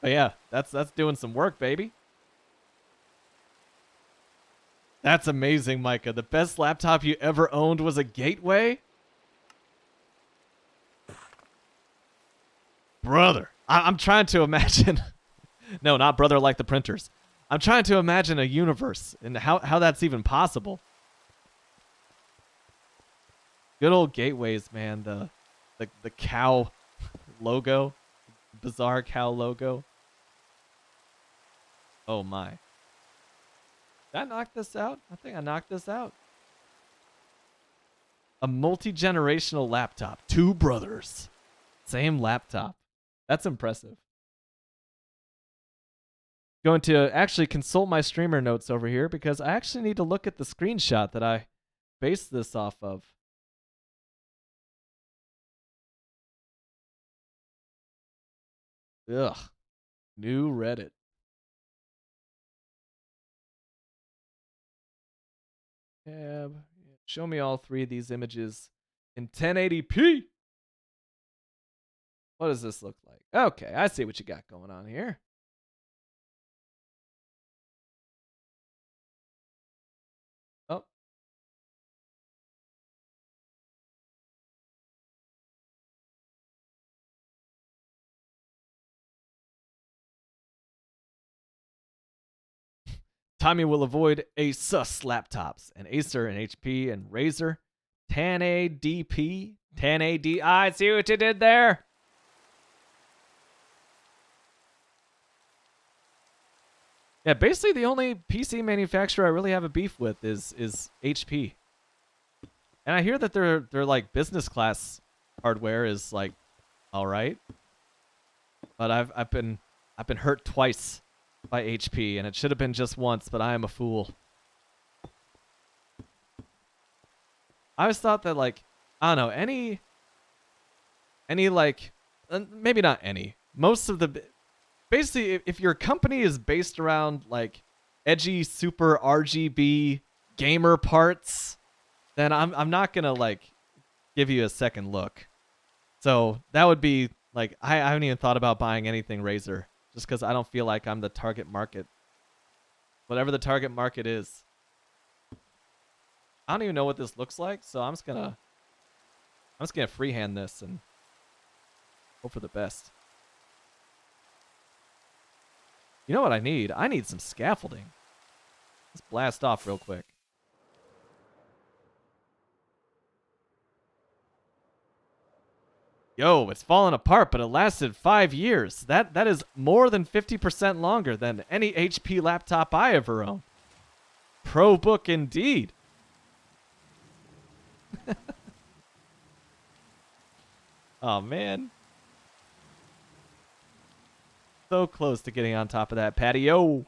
But yeah, that's doing some work, baby. That's amazing, Micah. The best laptop you ever owned was a Gateway? Brother, I'm trying to imagine. No, not brother like the printers. I'm trying to imagine a universe and how that's even possible. Good old Gateways, man. The cow logo. Bizarre cow logo. Oh my. Did I knock this out? I think I knocked this out. A multi-generational laptop. Two brothers. Same laptop. That's impressive. Going to actually consult my streamer notes over here because I actually need to look at the screenshot that I based this off of. Ugh. New Reddit. Tab. Show me all three of these images in 1080p. What does this look like? Okay, I see what you got going on here. Oh. Tommy will avoid Asus laptops and Acer and HP and Razer. 1080p, 1080. I see what you did there. Yeah, basically the only PC manufacturer I really have a beef with is HP. And I hear that their like business class hardware is like all right. But I've been hurt twice by HP, and it should have been just once, but I am a fool. I always thought that like I don't know, any like maybe not any. Most of the basically if your company is based around like edgy super RGB gamer parts, then I'm not going to like give you a second look. So that would be like I haven't even thought about buying anything Razer just cuz I don't feel like I'm the target market. Whatever the target market is. I don't even know what this looks like, so I'm just gonna freehand this and hope for the best. You know what I need? I need some scaffolding. Let's blast off real quick. Yo, it's falling apart, but it lasted 5 years. That is more than 50% longer than any HP laptop I ever owned. Pro book indeed. Oh, man. So close to getting on top of that patio.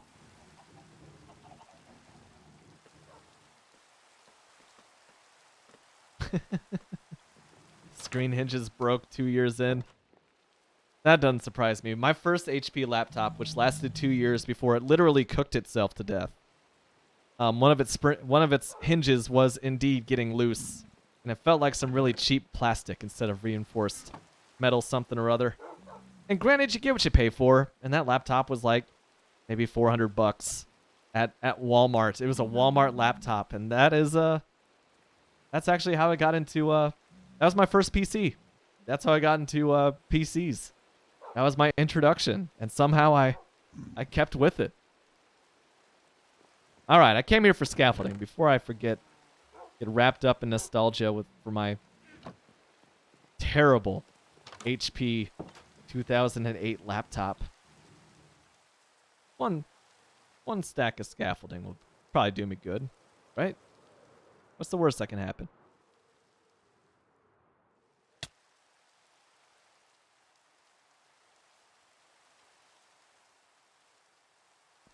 Screen hinges broke 2 years in. That doesn't surprise me. My first HP laptop, which lasted 2 years before it literally cooked itself to death. One of its hinges was indeed getting loose, and it felt like some really cheap plastic instead of reinforced metal something or other. And granted, you get what you pay for, and that laptop was like maybe $400 at Walmart. It was a Walmart laptop, and that's actually how I got into that was my first PC. That's how I got into PCs. That was my introduction, and somehow I kept with it. All right, I came here for scaffolding. Before I forget, get wrapped up in nostalgia for my terrible HP 2008 laptop. One stack of scaffolding will probably do me good, right? What's the worst that can happen?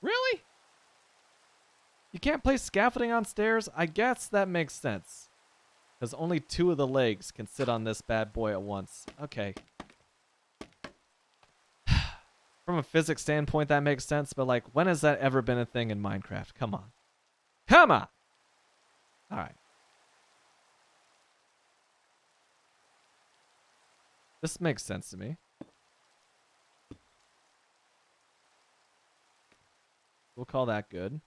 Really? You can't place scaffolding on stairs? I guess that makes sense. Because only 2 of the legs can sit on this bad boy at once. Okay. From a physics standpoint, that makes sense, but like, when has that ever been a thing in Minecraft? Come on. Come on! Alright. This makes sense to me. We'll call that good.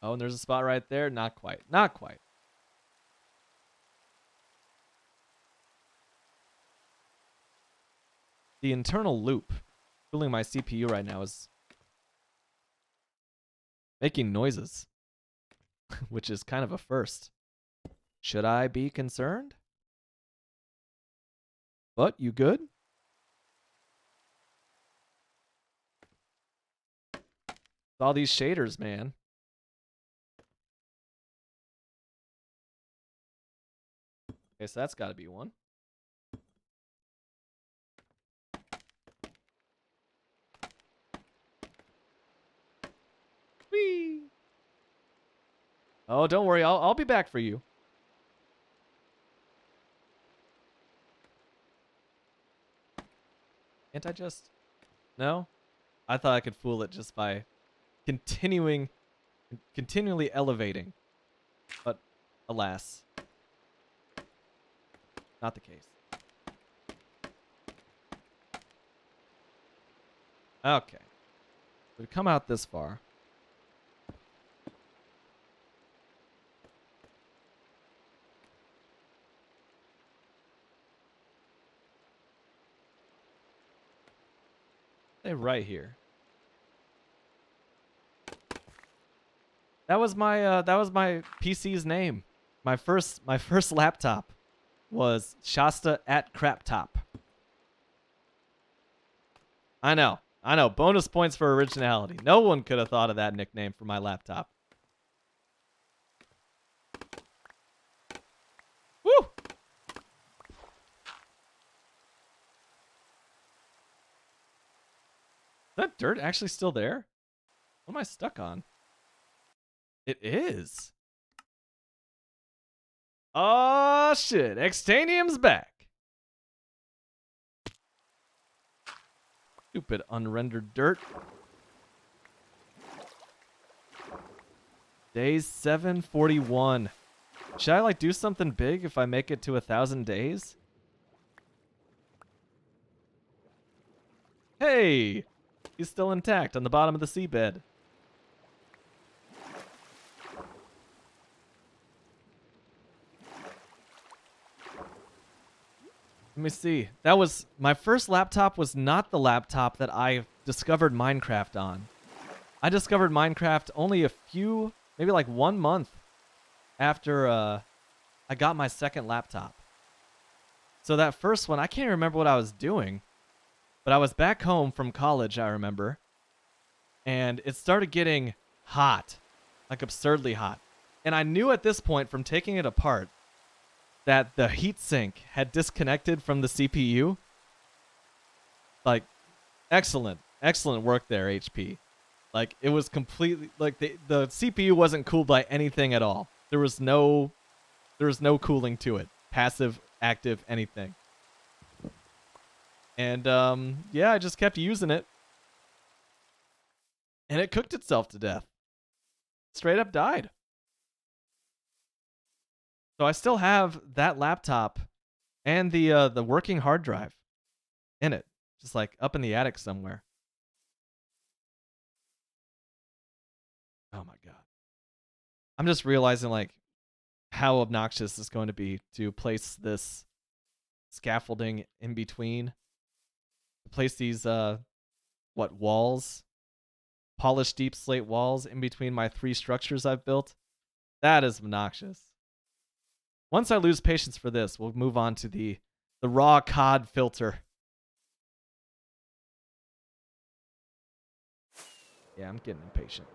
Oh, and there's a spot right there. Not quite. Not quite. The internal loop cooling my CPU right now is making noises, which is kind of a first. Should I be concerned? But you good? All these shaders, man. Okay, so that's got to be one. Whee! Oh, don't worry. I'll be back for you. Can't I just... No? I thought I could fool it just by continually elevating. But alas, not the case. Okay. We've come out this far. They're right here. That was my PC's name. My first laptop was Shasta at Craptop. I know. Bonus points for originality. No one could have thought of that nickname for my laptop. Woo! Is that dirt actually still there? What am I stuck on? It is. Oh shit! Extanium's back. Stupid unrendered dirt. Day 741. Should I like do something big if I make it to 1,000 days? Hey! He's still intact on the bottom of the seabed. Let me see. That was my first laptop. Was not the laptop that I discovered Minecraft on. I discovered Minecraft only a few, maybe like 1 month after I got my second laptop. So that first one, I can't remember what I was doing, but I was back home from college, I remember, and it started getting hot, like absurdly hot. And I knew at this point from taking it apart that the heatsink had disconnected from the CPU. Like, excellent work there, HP. Like, it was completely, like, the CPU wasn't cooled by anything at all. There was no cooling to it. Passive, active, anything. And, yeah, I just kept using it. And it cooked itself to death. Straight up died. So I still have that laptop and the working hard drive in it. Just like up in the attic somewhere. Oh my god. I'm just realizing like how obnoxious it's going to be to place this scaffolding in between. To place these walls? Polished deep slate walls in between my 3 structures I've built. That is obnoxious. Once I lose patience for this, we'll move on to the raw cod filter. Yeah, I'm getting impatient.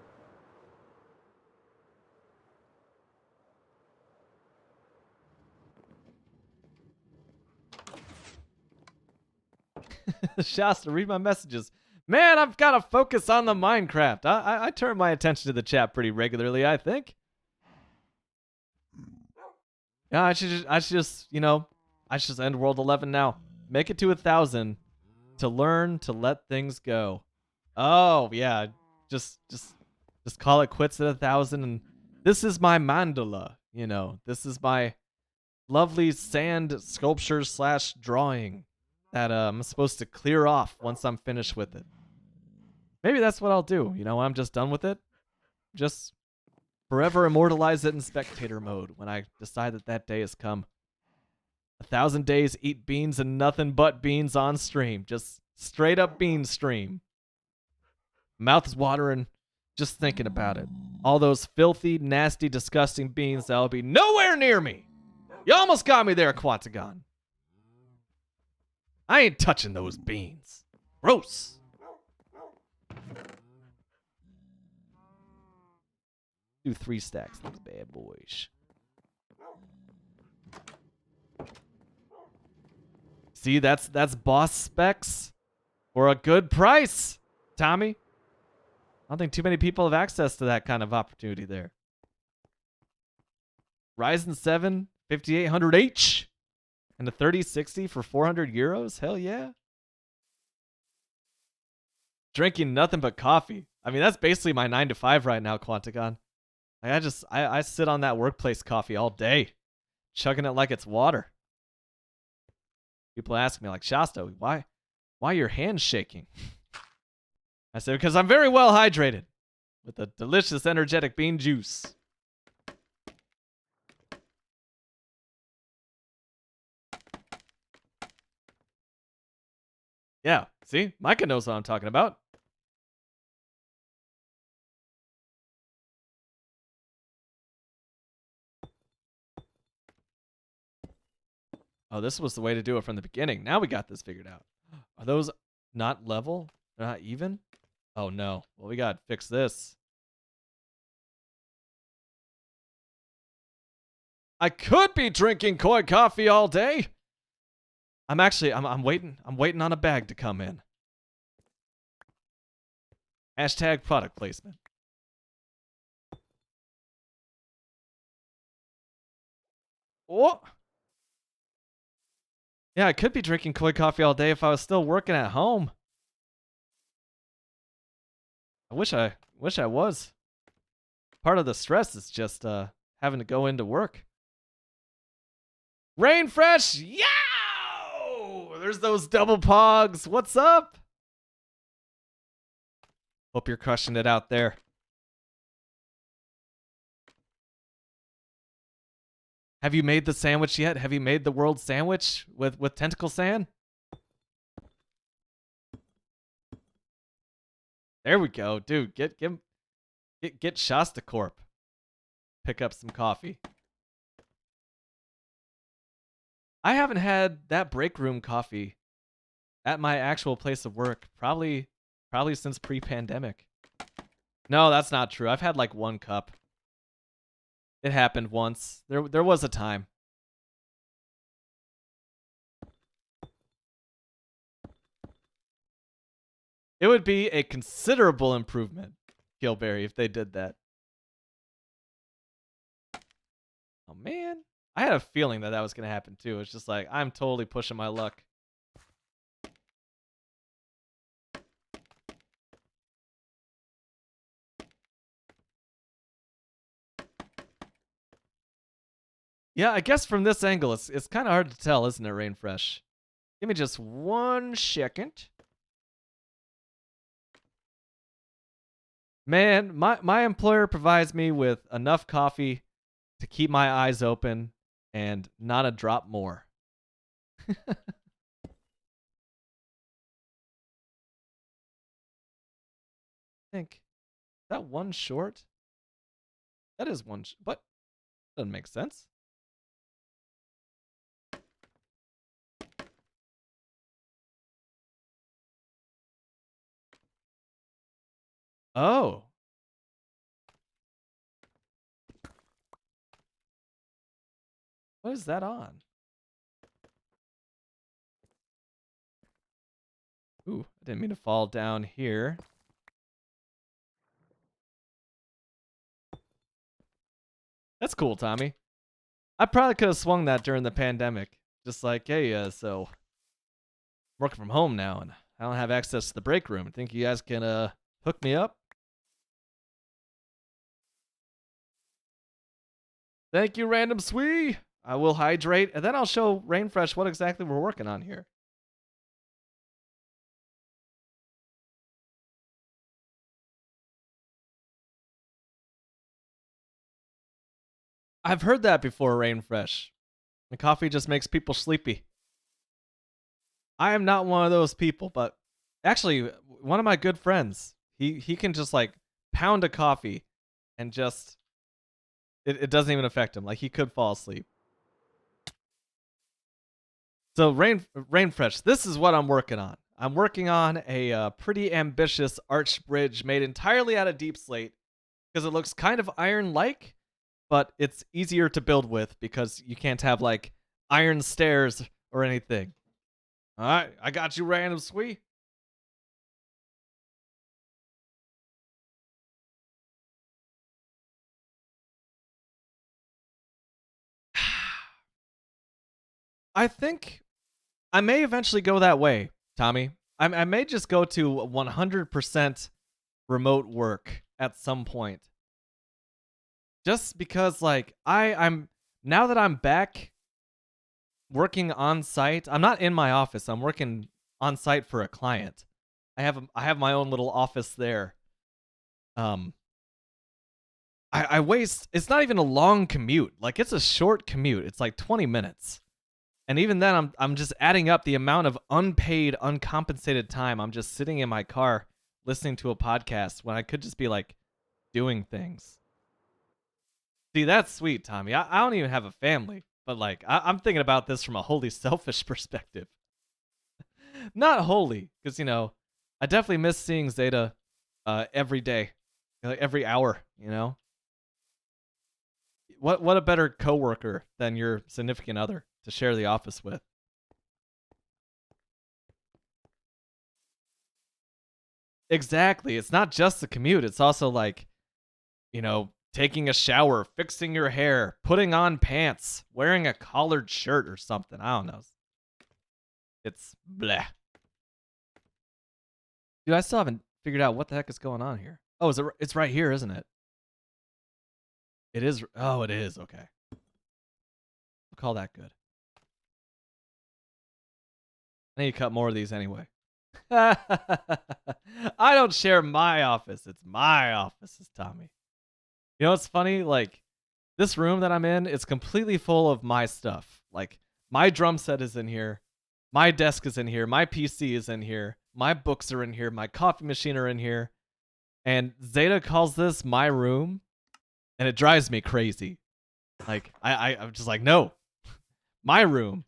Shasta, read my messages. Man, I've got to focus on the Minecraft. I turn my attention to the chat pretty regularly, I think. Yeah, I should just, I should just end World 11 now. Make it to 1,000 to learn to let things go. Oh, yeah. Just call it quits at 1,000. And this is my mandala, This is my lovely sand sculpture / drawing that I'm supposed to clear off once I'm finished with it. Maybe that's what I'll do. When I'm just done with it, just forever immortalize it in spectator mode when I decide that day has come. 1,000 days, eat beans and nothing but beans on stream. Just straight up bean stream. Mouth is watering just thinking about it. All those filthy, nasty, disgusting beans that'll be nowhere near me. You almost got me there, Quantagon. I ain't touching those beans. Gross. Do 3 stacks, these bad boys. See, that's boss specs for a good price, Tommy. I don't think too many people have access to that kind of opportunity there. Ryzen 7 5800H and a 3060 for 400 euros. Hell yeah. Drinking nothing but coffee. I mean, that's basically my 9 to 5 right now, Quantagon. Like I sit on that workplace coffee all day, chugging it like it's water. People ask me like, Shasta, why are your hands shaking? I said, because I'm very well hydrated with a delicious energetic bean juice. Yeah, see? Micah knows what I'm talking about. Oh, this was the way to do it from the beginning. Now we got this figured out. Are those not level? They're not even? Oh, no. Well, we got to fix this. I could be drinking koi coffee all day. I'm waiting. I'm waiting on a bag to come in. Hashtag product placement. Oh. Yeah, I could be drinking koi coffee all day if I was still working at home. I wish I was. Part of the stress is just having to go into work. Rain Fresh, yow! There's those double pogs. What's up? Hope you're crushing it out there. Have you made the sandwich yet? Have you made the world sandwich with tentacle sand? There we go, dude. Get Shasta Corp. Pick up some coffee. I haven't had that break room coffee at my actual place of work probably since pre-pandemic. No, that's not true. I've had like 1 cup. It happened once. There was a time. It would be a considerable improvement, Gilberry, if they did that. Oh, man. I had a feeling that was going to happen, too. It's just like, I'm totally pushing my luck. Yeah, I guess from this angle, it's kind of hard to tell, isn't it, Rain Fresh? Give me just 1 second. Man, my employer provides me with enough coffee to keep my eyes open and not a drop more. Think. Is that 1 short? That is 1 what? Doesn't make sense. Oh. What is that on? Ooh, I didn't mean to fall down here. That's cool, Tommy. I probably could have swung that during the pandemic. Just like, hey, so working from home now, and I don't have access to the break room. Think you guys can hook me up? Thank you, Random Swee. I will hydrate, and then I'll show Rainfresh what exactly we're working on here. I've heard that before, Rainfresh. The coffee just makes people sleepy. I am not one of those people, but actually, one of my good friends, he can just like pound a coffee and just it doesn't even affect him. Like he could fall asleep. So Rainfresh, this is what I'm working on. I'm working on a pretty ambitious arch bridge made entirely out of deep slate because it looks kind of iron-like, but it's easier to build with because you can't have like iron stairs or anything. All right, I got you, Random Sweet. I think I may eventually go that way, Tommy. I may just go to 100% remote work at some point. Just because, like, I'm now that I'm back working on site, I'm not in my office. I'm working on site for a client. I have my own little office there. Um, I waste. It's not even a long commute. Like it's a short commute. It's like 20 minutes. And even then, I'm just adding up the amount of unpaid, uncompensated time I'm just sitting in my car listening to a podcast when I could just be like doing things. See, that's sweet, Tommy. I don't even have a family, but like I'm thinking about this from a wholly selfish perspective. Not wholly, because I definitely miss seeing Zeta every day, like every hour. What a better coworker than your significant other to share the office with. Exactly. It's not just the commute. It's also like, taking a shower, fixing your hair, putting on pants, wearing a collared shirt or something. I don't know. It's bleh. Dude, I still haven't figured out what the heck is going on here. Oh, it's right here, isn't it? It is. Oh, it is. Okay. We'll call that good. I need to cut more of these anyway. I don't share my office. It's my office, is Tommy. You know what's funny? Like, this room that I'm in, it's completely full of my stuff. Like, my drum set is in here. My desk is in here. My PC is in here. My books are in here. My coffee machine are in here. And Zeta calls this my room, and it drives me crazy. Like, I'm just like, no. My room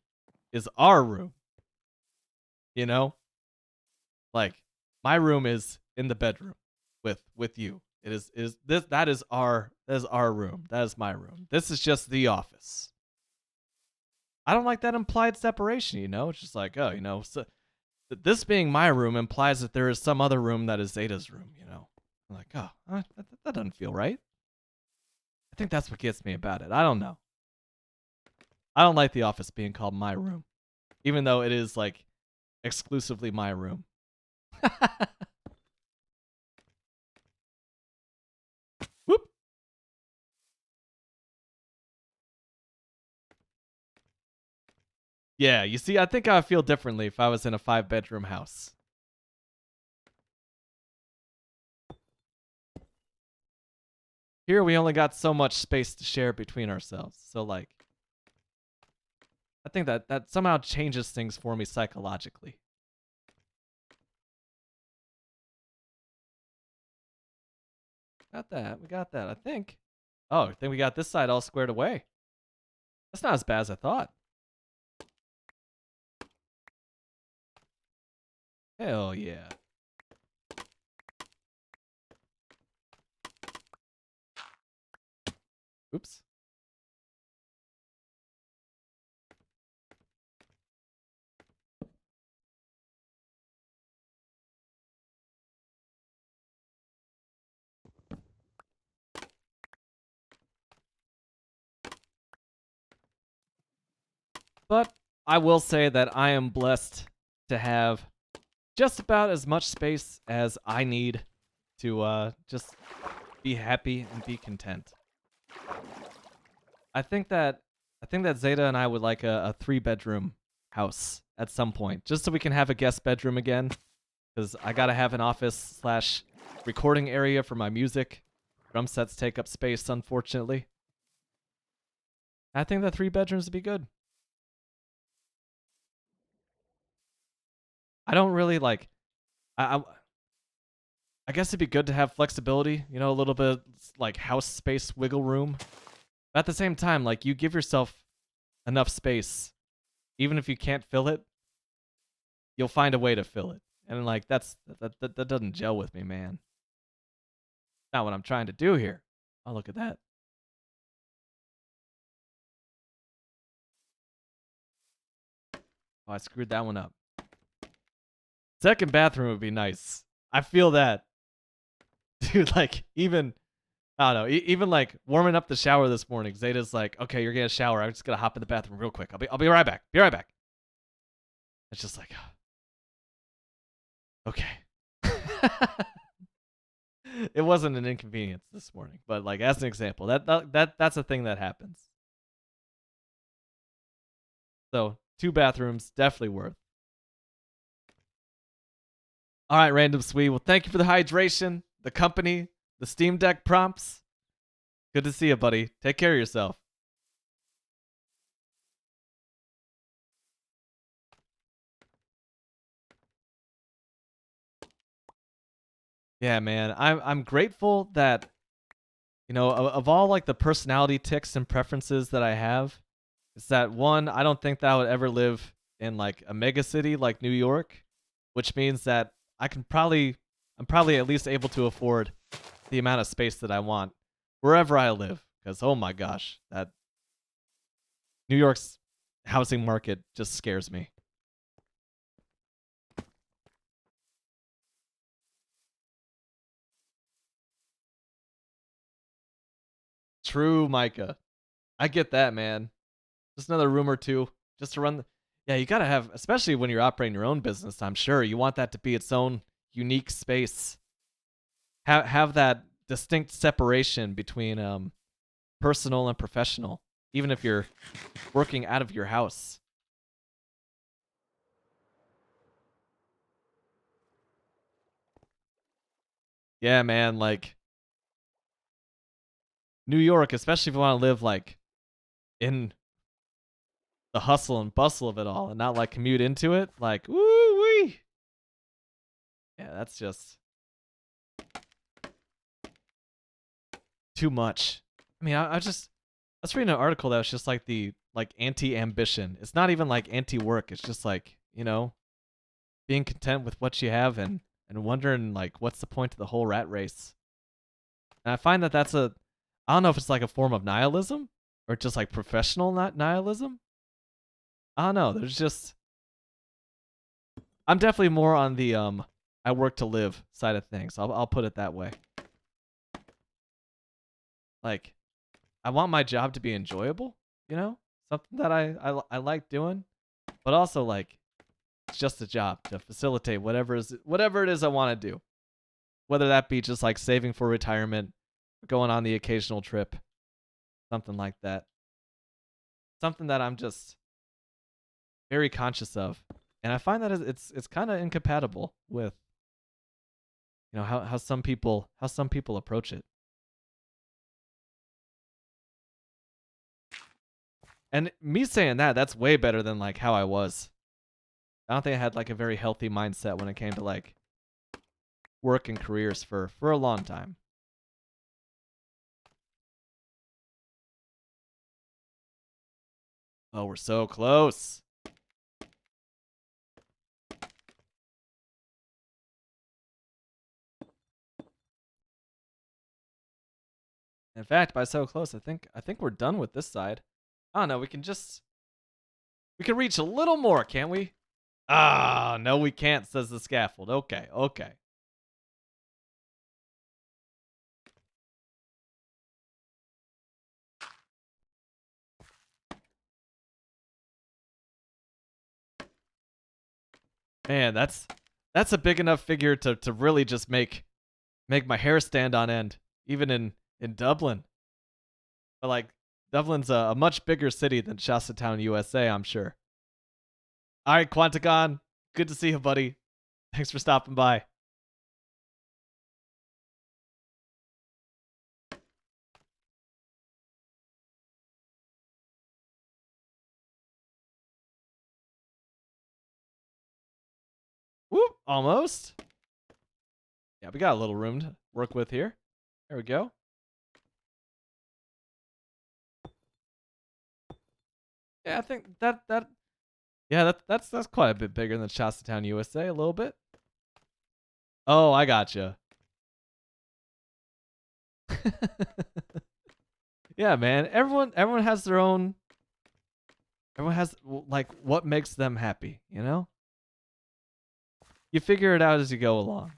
is our room. You know? Like, my room is in the bedroom with you. It is this that is our room. That is my room. This is just the office. I don't like that implied separation, It's just like, oh, so this being my room implies that there is some other room that is Zeta's room. I'm like, oh, that doesn't feel right. I think that's what gets me about it. I don't know. I don't like the office being called my room, even though it is like exclusively my room. Whoop. Yeah, you see, I think I would feel differently if I was in a 5-bedroom house. Here we only got so much space to share between ourselves. So like I think that somehow changes things for me psychologically. Got that. We got that, I think. Oh, I think we got this side all squared away. That's not as bad as I thought. Hell yeah. Oops. But I will say that I am blessed to have just about as much space as I need to just be happy and be content. I think that Zeta and I would like a 3-bedroom house at some point, just so we can have a guest bedroom again. Because I gotta have an office slash recording area for my music. Drum sets take up space, unfortunately. I think that 3 bedrooms would be good. I don't really like. I guess it'd be good to have flexibility, you know, a little bit like house space wiggle room. But at the same time, like you give yourself enough space, even if you can't fill it, you'll find a way to fill it. And like that doesn't gel with me, man. Not what I'm trying to do here. Oh, look at that. Oh, I screwed that one up. Second bathroom would be nice. I feel that. Dude, like even I don't know, even like warming up the shower this morning, Zeta's like, "Okay, you're gonna shower. I'm just gonna hop in the bathroom real quick. I'll be right back. Be right back." It's just like, okay. It wasn't an inconvenience this morning, but like as an example, that's a thing that happens. So 2 bathrooms, definitely worth. All right, Random Sweet. Well, thank you for the hydration, the company, the Steam Deck prompts. Good to see you, buddy. Take care of yourself. Yeah, man. I'm grateful that you know of all like the personality ticks and preferences that I have, is that one, I don't think that I would ever live in like a mega city like New York, which means that I'm probably at least able to afford the amount of space that I want wherever I live. Because oh my gosh, that New York's housing market just scares me. True, Micah. I get that, man. Just another room or two, just to run. Yeah, you gotta have, especially when you're operating your own business. I'm sure you want that to be its own unique space. Have that distinct separation between personal and professional, even if you're working out of your house. Yeah, man. Like New York, especially if you want to live like in the hustle and bustle of it all and not like commute into it. Like, woo wee. Yeah, that's just too much. I mean, I was reading an article that was just like the like anti-ambition. It's not even like anti-work. It's just like, you know, being content with what you have and wondering like what's the point of the whole rat race. And I find that that's a I don't know if it's like a form of nihilism or just like professional nihilism. I don't know. There's just I'm definitely more on the I work to live side of things. I'll put it that way. Like I want my job to be enjoyable, you know? Something that I like doing, but also like it's just a job to facilitate whatever it is I want to do. Whether that be just like saving for retirement, going on the occasional trip, something like that. Something that I'm just very conscious of. And I find that it's kind of incompatible with you know how some people approach it. And me saying that, that's way better than like how I was. I don't think I had like a very healthy mindset when it came to like work and careers for a long time. Oh, we're so close. In fact, by so close, I think we're done with this side. I don't know. We can reach a little more, can't we? Ah, no, we can't. Says the scaffold. Okay, okay. Man, that's a big enough figure to really just make my hair stand on end, even in Dublin. But like Dublin's a much bigger city than Shasta USA, I'm sure. All right, Quantagon, good to see you, buddy. Thanks for stopping by. Whoop, almost. Yeah, we got a little room to work with here. There we go. Yeah, I think that's quite a bit bigger than Shasta USA, a little bit. Oh, I gotcha. Yeah, man. Everyone has their own. Everyone has like what makes them happy, you know? You figure it out as you go along.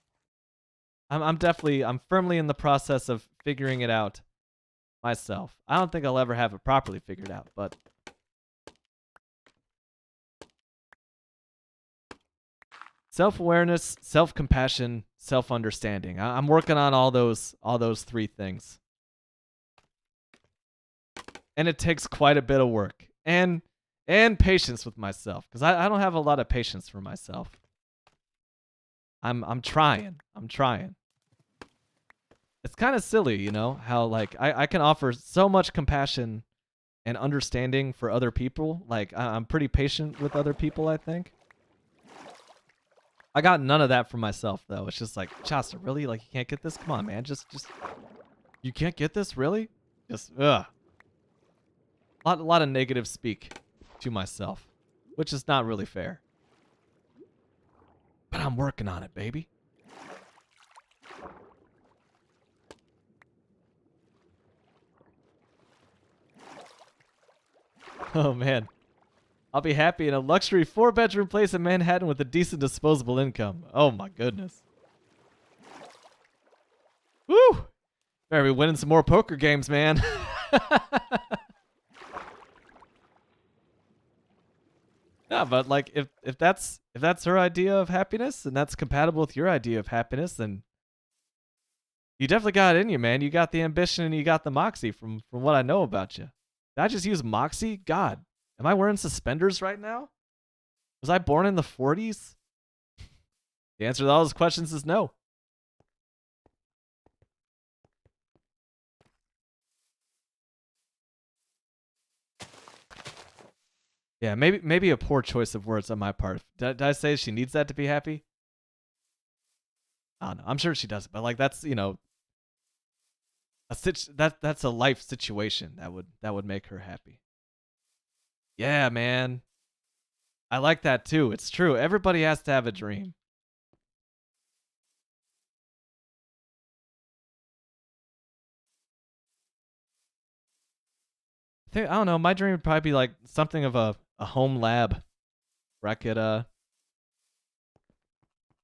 I'm firmly in the process of figuring it out myself. I don't think I'll ever have it properly figured out, but self-awareness, self-compassion, self-understanding. I'm working on all those three things. And it takes quite a bit of work and patience with myself, because I don't have a lot of patience for myself. I'm trying. It's kind of silly, you know, how like I can offer so much compassion and understanding for other people. Like I'm pretty patient with other people, I think. I got none of that for myself though. It's just like, Shasta, really? Like you can't get this? Come on, man. Just you can't get this, really? Just a lot of negative speak to myself, which is not really fair. But I'm working on it, baby. Oh man. I'll be happy in a luxury 4-bedroom place in Manhattan with a decent disposable income. Oh my goodness. Woo! Better be winning some more poker games, man. Yeah, but like if that's her idea of happiness and that's compatible with your idea of happiness, then you definitely got it in you, man. You got the ambition and you got the moxie from what I know about you. Did I just use moxie? God, am I wearing suspenders right now? Was I born in the 40s? The answer to all those questions is no. Yeah, maybe a poor choice of words on my part. Did I say she needs that to be happy? I don't know. I'm sure she does, but like that's, you know, that's a life situation that would make her happy. Yeah, man. I like that too. It's true. Everybody has to have a dream. I don't know. My dream would probably be like something of a home lab where I could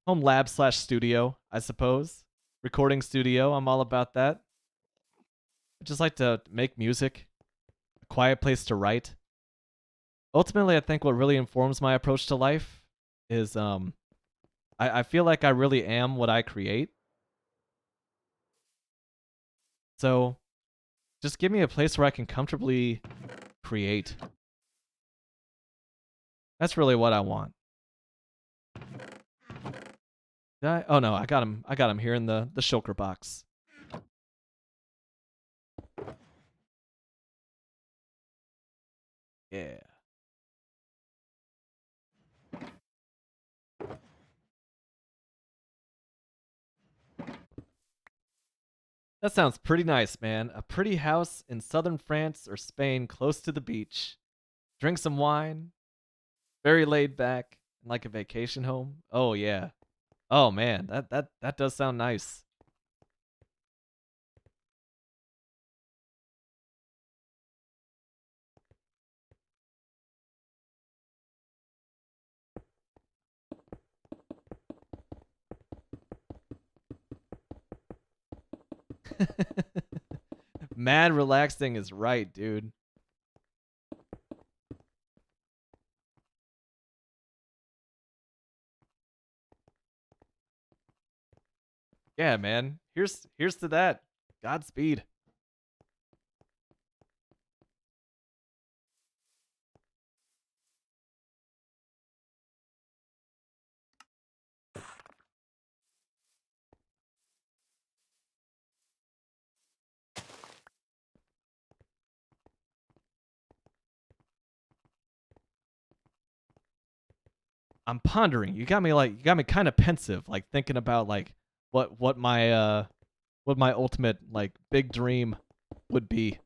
home lab slash studio, I suppose. Recording studio. I'm all about that. I just like to make music, a quiet place to write. Ultimately, I think what really informs my approach to life is I feel like I really am what I create. So just give me a place where I can comfortably create. That's really what I want. Oh no, I got him. I got him here in the shulker box. Yeah. That sounds pretty nice, man. A pretty house in southern France or Spain close to the beach. Drink some wine. Very laid back. Like a vacation home. Oh yeah. Oh man, that does sound nice. Mad relaxing is right, dude. Yeah, man. Here's to that. Godspeed. I'm pondering. You got me kind of pensive, like thinking about like what my ultimate like big dream would be.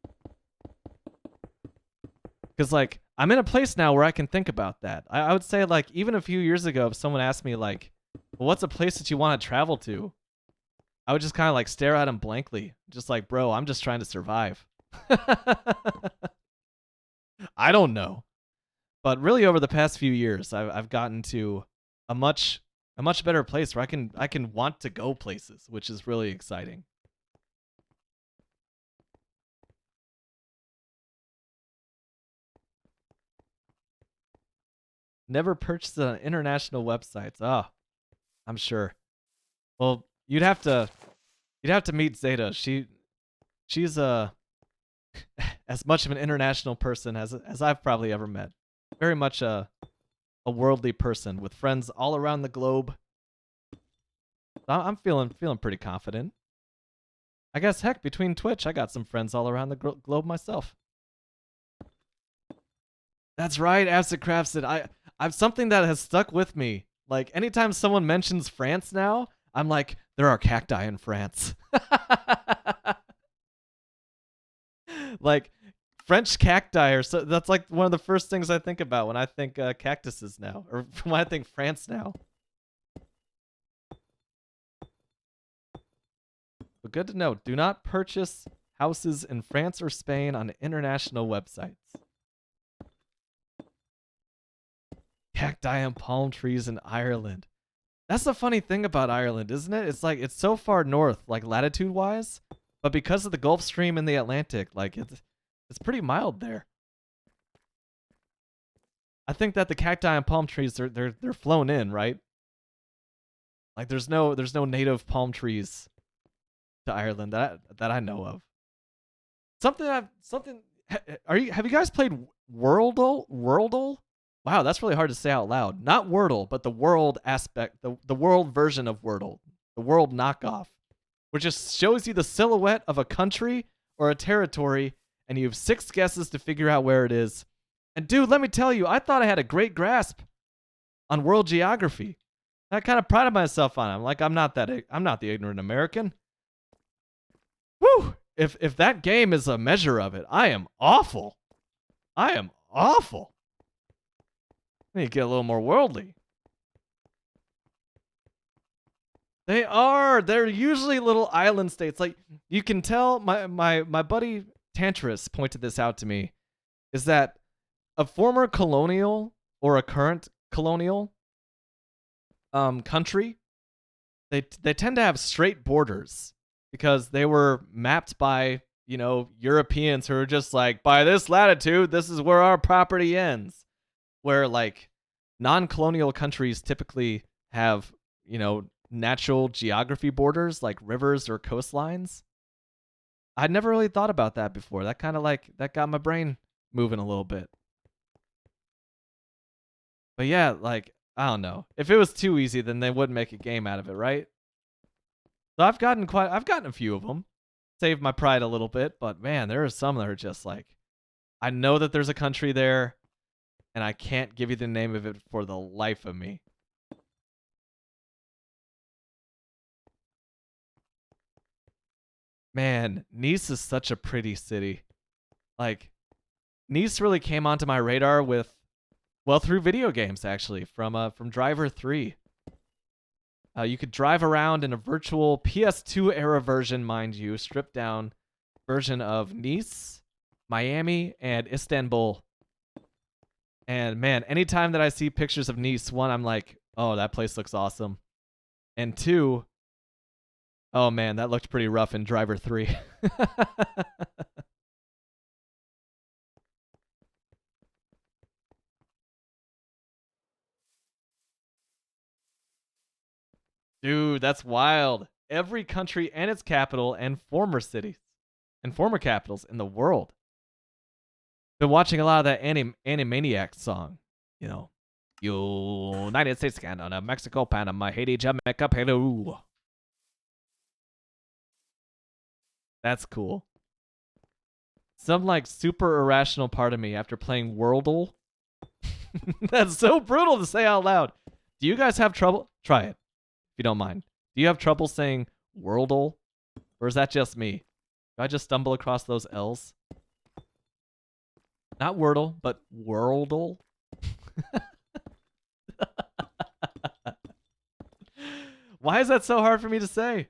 Cuz like I'm in a place now where I can think about that. I would say like even a few years ago if someone asked me like, well, what's a place that you want to travel to? I would just kind of like stare at him blankly, just like, bro, I'm just trying to survive. I don't know. But really over the past few years, I've gotten to a much better place where I can want to go places, which is really exciting. Never purchased on international websites. Ah, oh, I'm sure. Well, you'd have to meet Zeta. She's as much of an international person as I've probably ever met. Very much a worldly person with friends all around the globe. I'm feeling pretty confident. I guess heck between Twitch, I got some friends all around the globe myself. That's right, Absent Crafted. I've something that has stuck with me. Like anytime someone mentions France now, I'm like, there are cacti in France. Like French cacti or so. That's like one of the first things I think about when I think cactuses now, or when I think France now. But good to know. Do not purchase houses in France or Spain on international websites. Cacti and palm trees in Ireland. That's the funny thing about Ireland, isn't it? It's like it's so far north, like latitude wise, but because of the Gulf Stream and the Atlantic, like it's pretty mild there. I think that the cacti and palm trees they're flown in, right? Like there's no native palm trees to Ireland that I know of. Something have you guys played Worldle? Worldle? Wow, that's really hard to say out loud. Not Wordle, but the world aspect, the world version of Wordle, the world knockoff, which just shows you the silhouette of a country or a territory, and you have 6 guesses to figure out where it is. And dude, let me tell you, I thought I had a great grasp on world geography. I kind of prided myself on it. I'm like, I'm not the ignorant American. Woo! If that game is a measure of it, I am awful. I am awful. I need to get a little more worldly. They are. They're usually little island states. Like you can tell my buddy Tantris pointed this out to me, is that a former colonial or a current colonial country, they tend to have straight borders because they were mapped by, you know, Europeans who are just like, by this latitude, this is where our property ends. Where like non-colonial countries typically have, you know, natural geography borders like rivers or coastlines. I'd never really thought about that before. That kind of like that got my brain moving a little bit. But yeah, like I don't know. If it was too easy, then they wouldn't make a game out of it, right? So I've gotten a few of them. Saved my pride a little bit, but man, there are some that are just like, I know that there's a country there, and I can't give you the name of it for the life of me. Man, Nice is such a pretty city. Like, Nice really came onto my radar with, well, through video games actually, from Driver 3. You could drive around in a virtual PS2 era version, mind you, stripped down version of Nice, Miami, and Istanbul. And man, anytime that I see pictures of Nice, one, I'm like, oh, that place looks awesome. And two, Oh man, that looked pretty rough in Driver 3. Dude, that's wild. Every country and its capital and former cities and former capitals in the world. Been watching a lot of that Animaniacs song. You know, United States, Canada, Mexico, Panama, Haiti, Jamaica, Peru. That's cool. Some like super irrational part of me after playing Wordle. That's so brutal to say out loud. Do you guys have trouble? Try it, if you don't mind. Do you have trouble saying Wordle? Or is that just me? Do I just stumble across those L's? Not Wordle, but Wordle. Why is that so hard for me to say?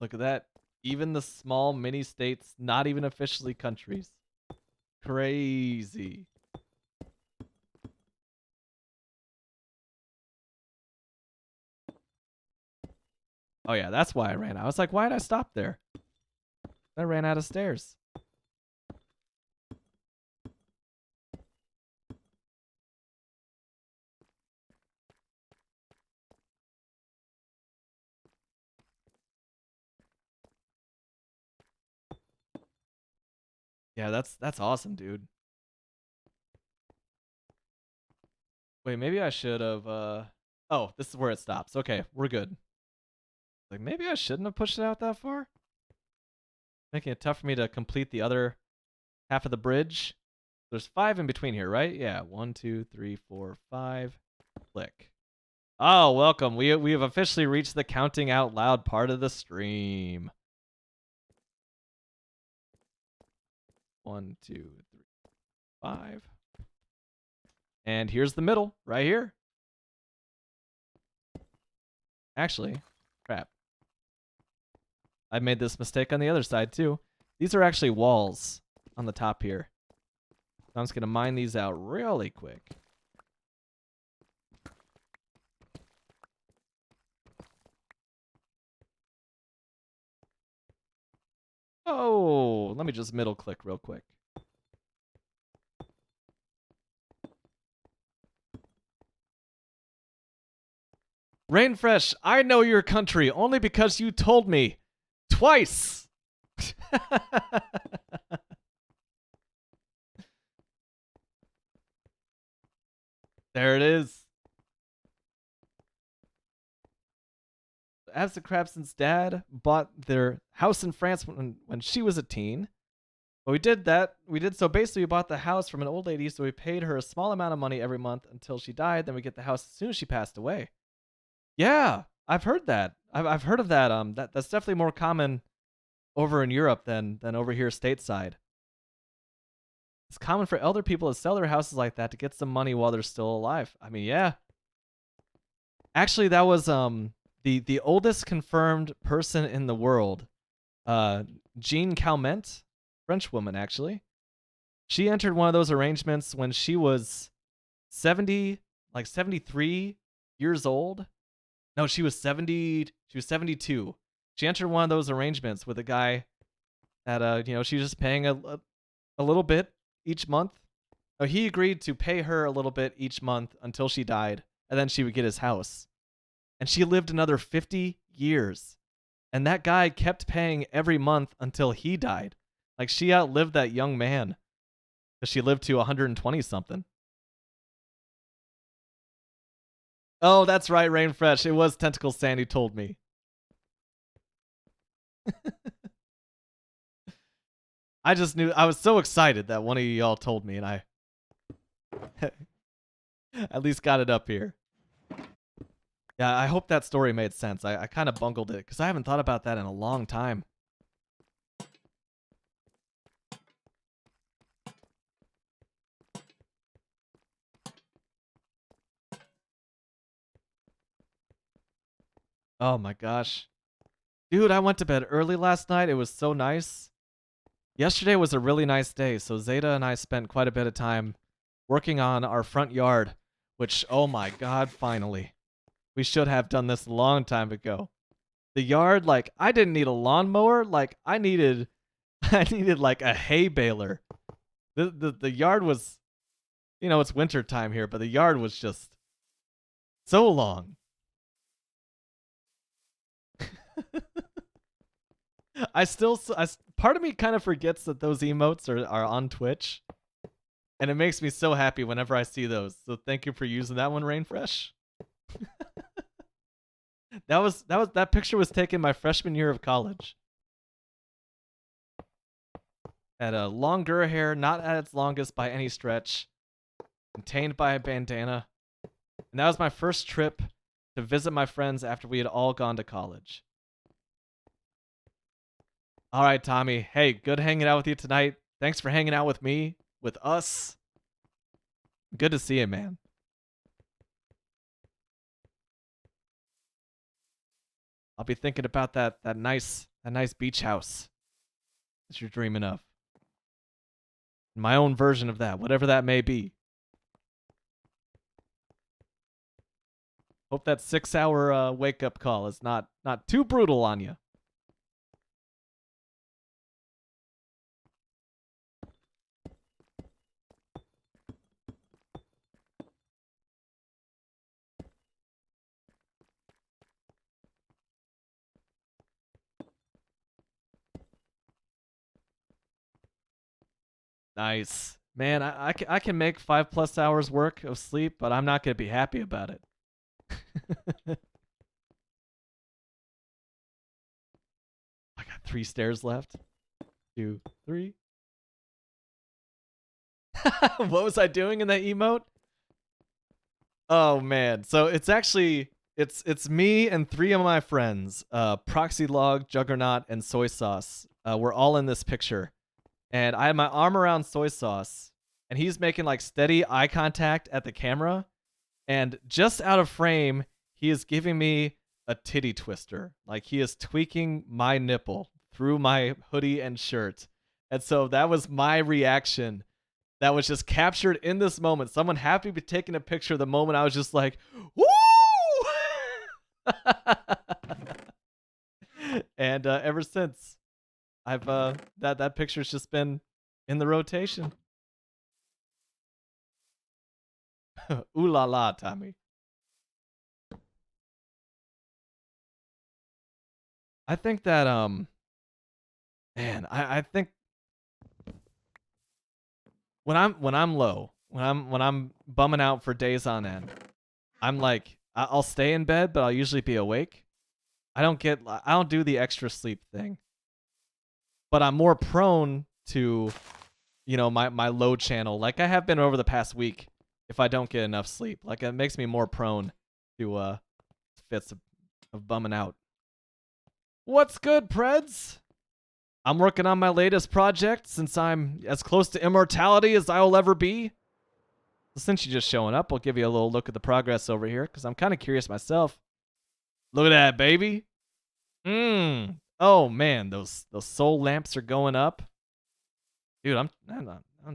Look at that. Even the small mini states, not even officially countries. Crazy. Oh yeah, that's why I ran. I was like, why did I stop there? I ran out of stairs. Yeah, that's awesome, dude. Wait, maybe I should have oh, this is where it stops. Okay, we're good. Like maybe I shouldn't have pushed it out that far. Making it tough for me to complete the other half of the bridge. There's 5 in between here, right? Yeah, 1, 2, 3, 4, 5. Click. Oh, welcome. We have officially reached the counting out loud part of the stream. 1, 2, 3, 5. And here's the middle, right here. Actually, crap. I made this mistake on the other side too. These are actually walls on the top here. I'm just going to mine these out really quick. Oh, let me just middle click real quick. Rainfresh, I know your country only because you told me twice. There it is. Absent Crabson's dad bought their house in France when she was a teen. But we did that. We did so basically we bought the house from an old lady, so we paid her a small amount of money every month until she died. Then we get the house as soon as she passed away. Yeah, I've heard that. I've heard of that. That's definitely more common over in Europe than over here stateside. It's common for elder people to sell their houses like that to get some money while they're still alive. I mean, yeah. Actually, that was the oldest confirmed person in the world. Jean Calment, French woman actually. She entered one of those arrangements when she was 70, like 73 years old. No, she was 70. She was 72. She entered one of those arrangements with a guy that she was just paying a little bit each month. Oh, he agreed to pay her a little bit each month until she died, and then she would get his house. And she lived another 50 years. And that guy kept paying every month until he died. Like, she outlived that young man. Because she lived to 120 something. Oh, that's right, Rainfresh. It was Tentacle Sand who told me. I just knew. I was so excited that one of y'all told me, and I at least got it up here. Yeah, I hope that story made sense. I kind of bungled it because I haven't thought about that in a long time. Oh my gosh. Dude, I went to bed early last night. It was so nice. Yesterday was a really nice day, so Zeta and I spent quite a bit of time working on our front yard, which, oh my god, finally. We should have done this a long time ago. The yard, like, I didn't need a lawnmower. Like, I needed like a hay baler. The yard was, you know, it's winter time here, but the yard was just so long. Part of me kind of forgets that those emotes are on Twitch, and it makes me so happy whenever I see those. So thank you for using that one, Rainfresh. That picture was taken my freshman year of college. Had a longer hair, not at its longest by any stretch, contained by a bandana. And that was my first trip to visit my friends after we had all gone to college. All right, Tommy. Hey, good hanging out with you tonight. Thanks for hanging out with me, with us. Good to see you, man. I'll be thinking about that nice beach house that you're dreaming of. My own version of that, whatever that may be. Hope that 6-hour wake up call is not too brutal on you. Nice. Man, I can make 5+ hours work of sleep, but I'm not going to be happy about it. I got 3 stairs left. 2, 3. What was I doing in that emote? Oh man. So it's actually it's me and 3 of my friends. Proxy Log, Juggernaut, and Soy Sauce. We're all in this picture. And I had my arm around Soy Sauce, and he's making like steady eye contact at the camera. And just out of frame, he is giving me a titty twister. Like he is tweaking my nipple through my hoodie and shirt. And so that was my reaction. That was just captured in this moment. Someone happy to be taking a picture of the moment I was just like, woo! And ever since, I've that picture's just been in the rotation. Ooh la la, Tommy. I think that man, I think when I'm low, when I'm bumming out for days on end, I'm like I'll stay in bed, but I'll usually be awake. I don't do the extra sleep thing. But I'm more prone to, you know, my low channel, like I have been over the past week. If I don't get enough sleep, like it makes me more prone to fits of bumming out. What's good, Preds? I'm working on my latest project since I'm as close to immortality as I will ever be. Since you're just showing up, I'll give you a little look at the progress over here because I'm kind of curious myself. Look at that, baby. Oh man, those soul lamps are going up. Dude, I'm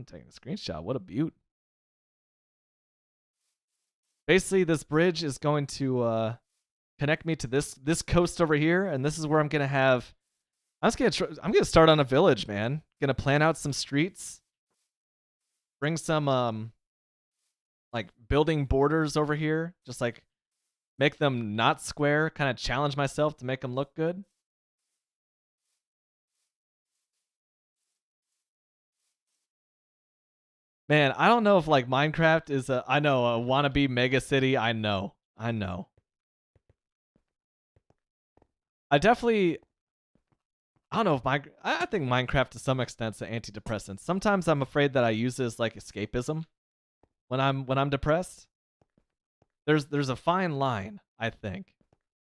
taking a screenshot. What a beaut. Basically, this bridge is going to connect me to this coast over here, and this is where I'm gonna have. I'm gonna start on a village, man. Gonna plan out some streets. Bring some like building borders over here. Just like make them not square. Kind of challenge myself to make them look good. Man, I don't know if like Minecraft is a wannabe mega city. I know. I definitely. I don't know if I think Minecraft to some extent is an antidepressant. Sometimes I'm afraid that I use it as like escapism when I'm depressed. There's a fine line, I think.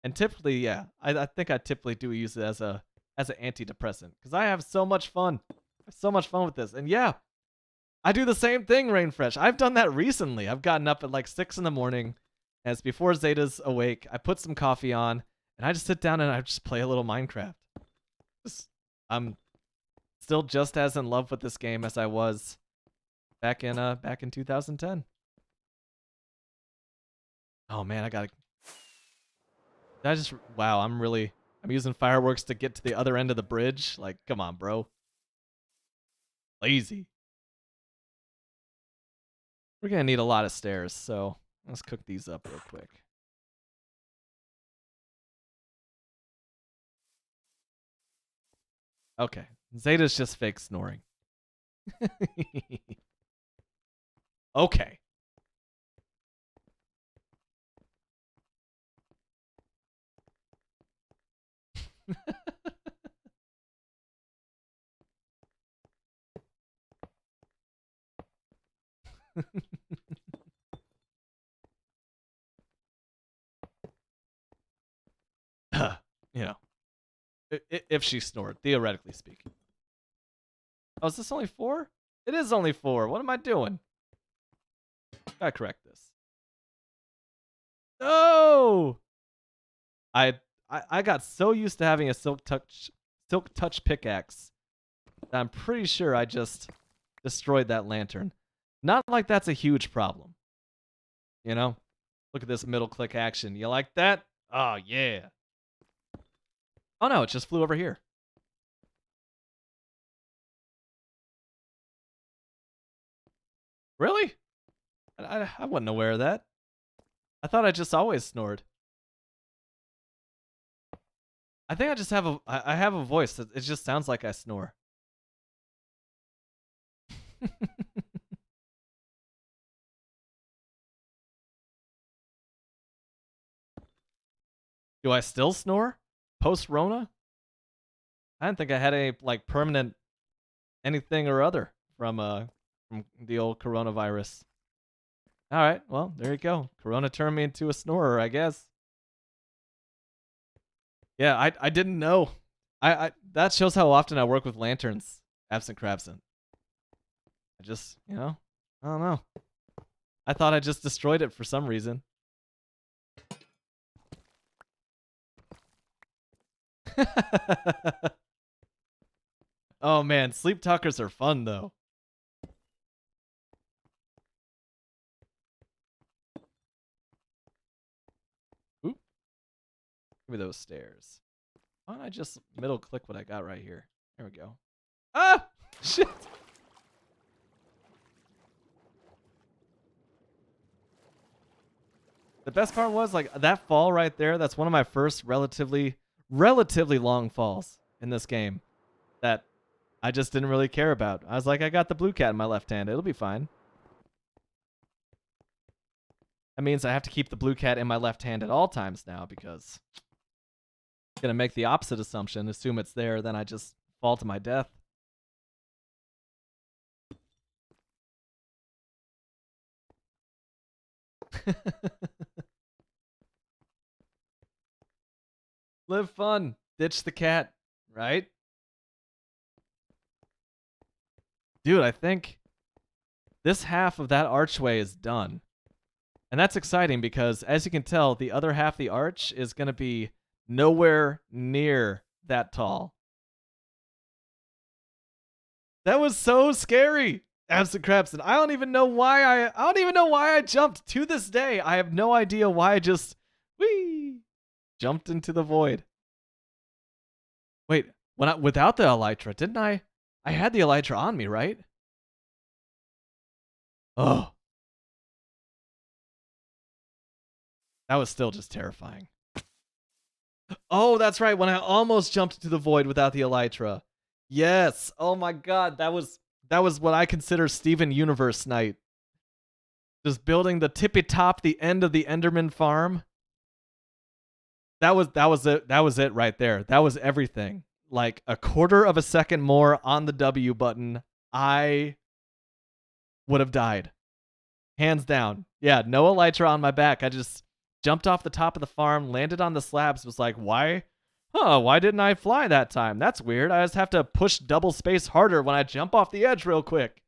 And typically, yeah, I think I typically do use it as an antidepressant because I have so much fun. I have so much fun with this. And yeah, I do the same thing, Rainfresh. I've done that recently. I've gotten up at like 6 in the morning, and it's before Zeta's awake. I put some coffee on, and I just sit down and I just play a little Minecraft. I'm still just as in love with this game as I was back in 2010. Oh man, I gotta I just wow, I'm using fireworks to get to the other end of the bridge. Like, come on, bro. Lazy. We're gonna need a lot of stairs, so let's cook these up real quick. Okay. Zeta's just fake snoring. Okay. You know, if she snored, theoretically speaking. Oh, is this only 4? It is only 4. What am I doing? Gotta correct this. No! I got so used to having a silk touch pickaxe that I'm pretty sure I just destroyed that lantern. Not like that's a huge problem. You know? Look at this middle click action. You like that? Oh yeah. Oh no, it just flew over here. Really? I wasn't aware of that. I thought I just always snored. I think I just have I have a voice that it just sounds like I snore. Do I still snore post Rona? I didn't think I had any like permanent anything or other from the old coronavirus. All right, well there you go. Corona turned me into a snorer, I guess. Yeah, I didn't know. I that shows how often I work with lanterns, Absent Crabsent. I just I don't know. I thought I just destroyed it for some reason. Oh man, sleep talkers are fun though. Oop. Give me those stairs. Why don't I just middle click what I got right here? There we go. Ah! Shit! The best part was like that fall right there. That's one of my first relatively long falls in this game that I just didn't really care about. I was like, I got the blue cat in my left hand. It'll be fine. That means I have to keep the blue cat in my left hand at all times now because I'm going to make the opposite assumption, assume it's there, then I just fall to my death. Live fun. Ditch the cat, right? Dude, I think this half of that archway is done. And that's exciting because, as you can tell, the other half of the arch is going to be nowhere near that tall. That was so scary. Absent Crabson. I don't even know why I jumped. To this day, I have no idea why I just jumped into the void. Wait, without the elytra, didn't I? I had the elytra on me, right? Oh. That was still just terrifying. Oh, that's right. When I almost jumped into the void without the elytra. Yes. Oh my god, that was what I consider Steven Universe night. Just building the tippy top, the end of the Enderman farm. That was it. That was it right there. That was everything. Like a quarter of a second more on the W button, I would have died. Hands down. Yeah, no elytra on my back. I just jumped off the top of the farm, landed on the slabs, was like, why? Why didn't I fly that time? That's weird. I just have to push double space harder when I jump off the edge real quick.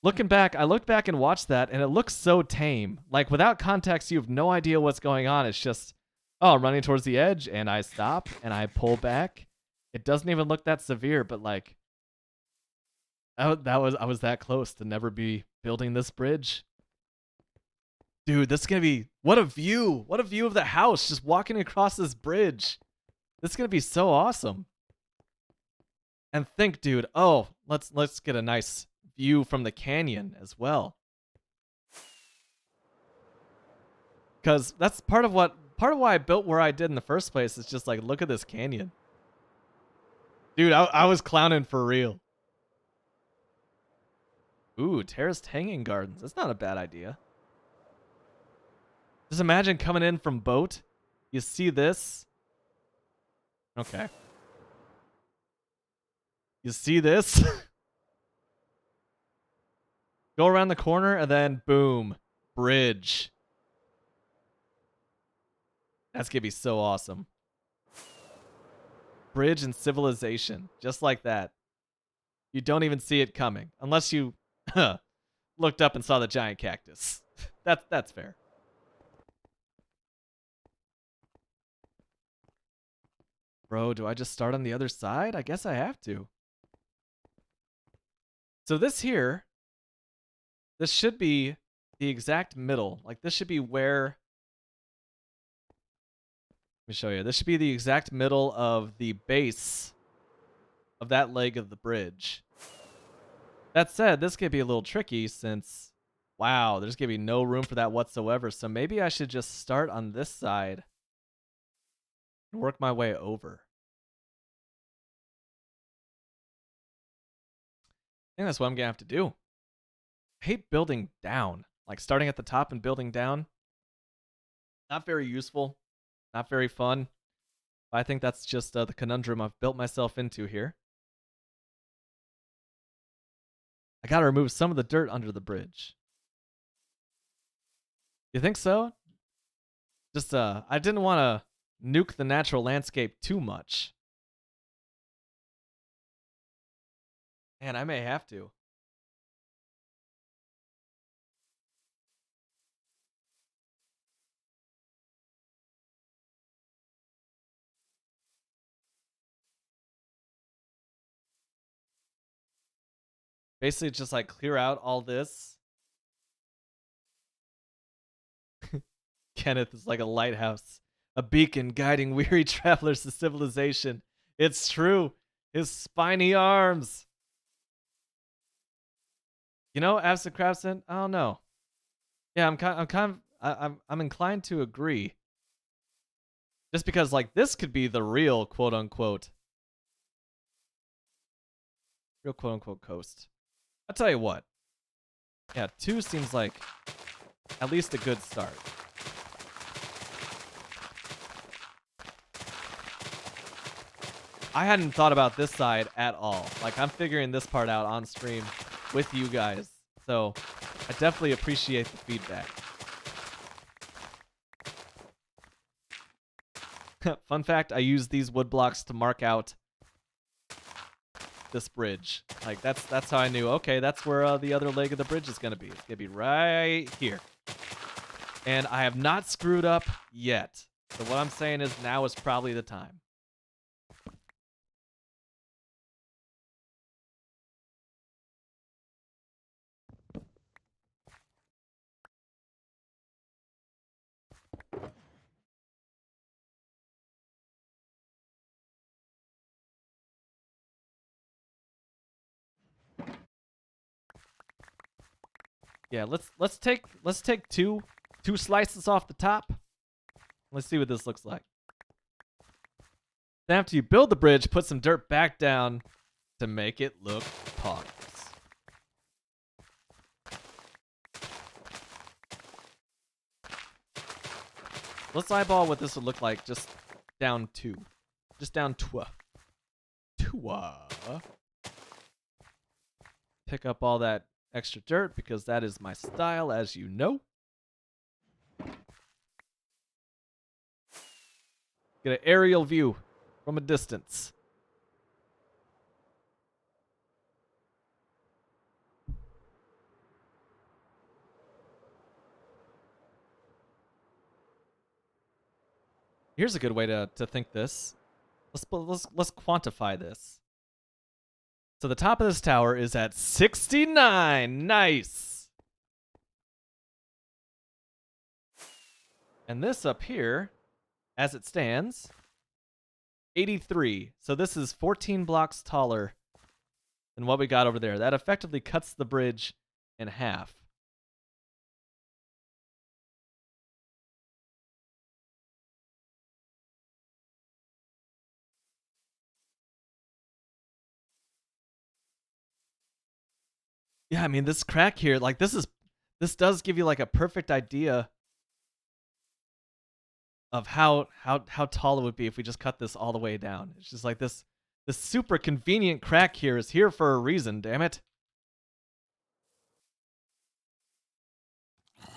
Looking back, I looked back and watched that, and it looks so tame. Like, without context, you have no idea what's going on. It's just, oh, I'm running towards the edge, and I stop, and I pull back. It doesn't even look that severe, but, like, I was that close to never be building this bridge. Dude, this is gonna be what a view! What a view of the house just walking across this bridge. This is gonna be so awesome. And think, dude, oh, let's get a nice view from the canyon as well. Cause that's part of why I built where I did in the first place is just like look at this canyon. Dude, I was clowning for real. Ooh, terraced hanging gardens. That's not a bad idea. Just imagine coming in from boat. You see this. Okay. You see this? Go around the corner and then boom. Bridge. That's gonna be so awesome. Bridge and civilization. Just like that. You don't even see it coming. Unless you looked up and saw the giant cactus. That's fair. Bro, do I just start on the other side? I guess I have to. So this here, this should be the exact middle. Like this should be where, let me show you. This should be the exact middle of the base of that leg of the bridge. That said, this could be a little tricky since, wow, there's going to be no room for that whatsoever. So maybe I should just start on this side and work my way over. I think that's what I'm going to have to do. I hate building down. Like starting at the top and building down. Not very useful. Not very fun. But I think that's just the conundrum I've built myself into here. I got to remove some of the dirt under the bridge. You think so? Just, I didn't want to nuke the natural landscape too much. Man, I may have to. Basically, just like clear out all this. Kenneth is like a lighthouse, a beacon guiding weary travelers to civilization. It's true. His spiny arms. You know, Absent Craftsman, I don't know. Yeah, I'm inclined to agree. Just because like this could be the real quote unquote coast. I'll tell you what. Yeah, 2 seems like at least a good start. I hadn't thought about this side at all. Like, I'm figuring this part out on stream with you guys. So, I definitely appreciate the feedback. Fun fact, I use these wood blocks to mark out this bridge. Like, that's how I knew, okay, that's where the other leg of the bridge is going to be. It's going to be right here. And I have not screwed up yet. So what I'm saying is now is probably the time. Yeah, let's take two slices off the top. Let's see what this looks like. Then after you build the bridge, put some dirt back down to make it look pogs. Let's eyeball what this would look like just down 2. Just down 2. Pick up all that extra dirt because that is my style, as you know. Get an aerial view from a distance. Here's a good way to think this. Let's quantify this. So the top of this tower is at 69. Nice. And this up here, as it stands, 83. So this is 14 blocks taller than what we got over there. That effectively cuts the bridge in half. Yeah, I mean, this crack here, like, this does give you like a perfect idea of how tall it would be if we just cut this all the way down. It's just like this super convenient crack here is here for a reason, damn it.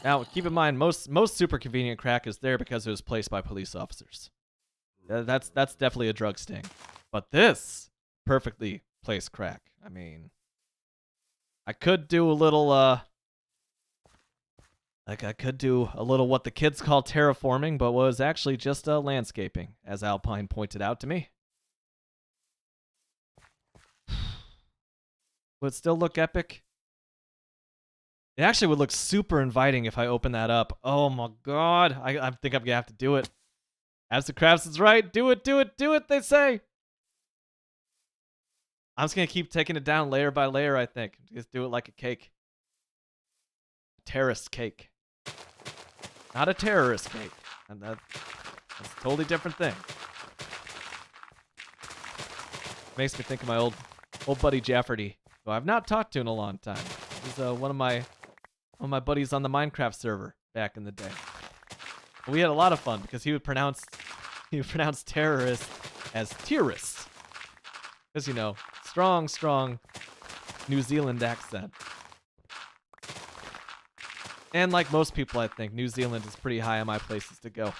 Now, keep in mind, most super convenient crack is there because it was placed by police officers. That's definitely a drug sting. But this perfectly placed crack. I mean, I could do a little I could do a little what the kids call terraforming, but was actually just landscaping, as Alpine pointed out to me. Would it still look epic? It actually would look super inviting if I open that up. Oh my god. I think I'm gonna have to do it. Absent Crafts is right. Do it, do it, do it, they say. I'm just gonna keep taking it down layer by layer, I think. Just do it like a cake. A terrace cake. Not a terrorist cake. And that's a totally different thing. Makes me think of my old buddy Jafferty, who I've not talked to in a long time. He's one of my buddies on the Minecraft server back in the day. We had a lot of fun because he would pronounce terrorist as terrorist. Because, you know, strong New Zealand accent. And like most people, I think, New Zealand is pretty high on my places to go.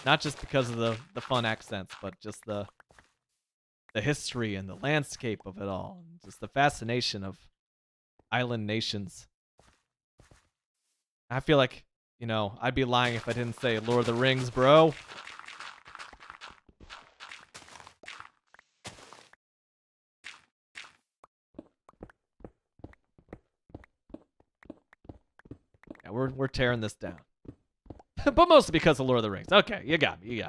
Not just because of the fun accents, but just the history and the landscape of it all. Just the fascination of island nations. I feel like, you know, I'd be lying if I didn't say Lord of the Rings, bro. Yeah, we're tearing this down. But mostly because of Lord of the Rings. Okay, you got me.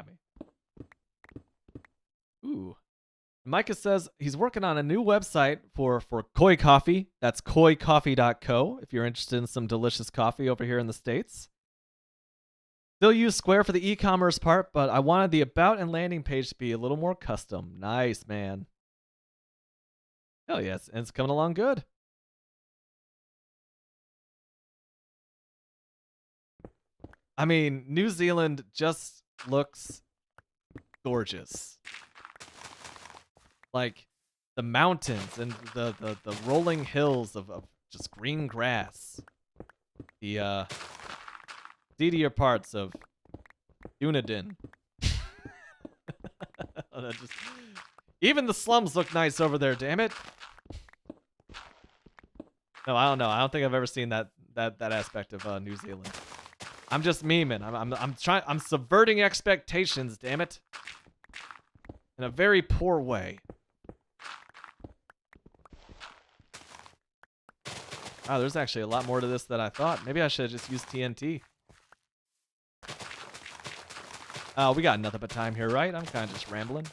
Ooh. Micah says he's working on a new website for Koi Coffee. That's koicoffee.co if you're interested in some delicious coffee over here in the States. Still use Square for the e-commerce part, but I wanted the about and landing page to be a little more custom. Nice, man. Hell yes, and it's coming along good. I mean, New Zealand just looks gorgeous. Like the mountains and the rolling hills of just green grass. The seedier parts of Dunedin. Even the slums look nice over there, damn it. No, I don't know. I don't think I've ever seen that aspect of New Zealand. I'm just memeing. I'm subverting expectations, damn it. In a very poor way. Wow, there's actually a lot more to this than I thought. Maybe I should have just used TNT. Oh, we got nothing but time here, right? I'm kind of just rambling.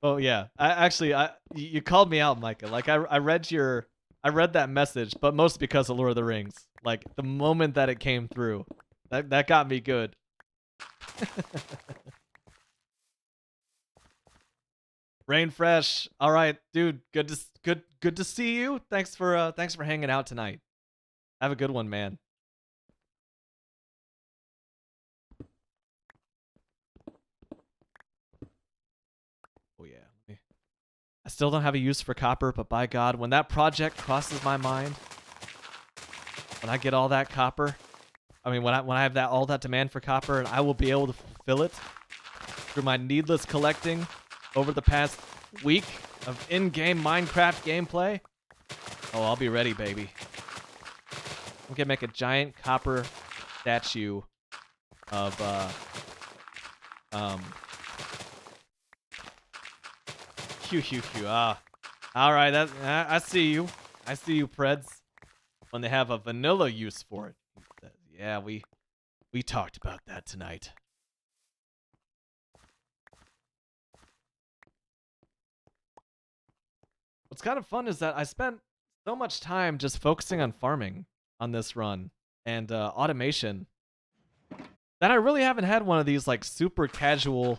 Oh yeah, you called me out, Micah. Like I read that message, but mostly because of Lord of the Rings. Like the moment that it came through, that got me good. Rain Fresh, all right, dude. Good to see you. Thanks for hanging out tonight. Have a good one, man. Oh yeah. I still don't have a use for copper, but by God, when that project crosses my mind, when I get all that copper, I mean, when I have all that demand for copper, and I will be able to fulfill it through my needless collecting over the past week, of in-game Minecraft gameplay? Oh, I'll be ready, baby. I'm gonna make a giant copper statue of all right, I see you. I see you, Preds. When they have a vanilla use for it. Yeah, we talked about that tonight. What's kind of fun is that I spent so much time just focusing on farming on this run and automation that I really haven't had one of these like super casual,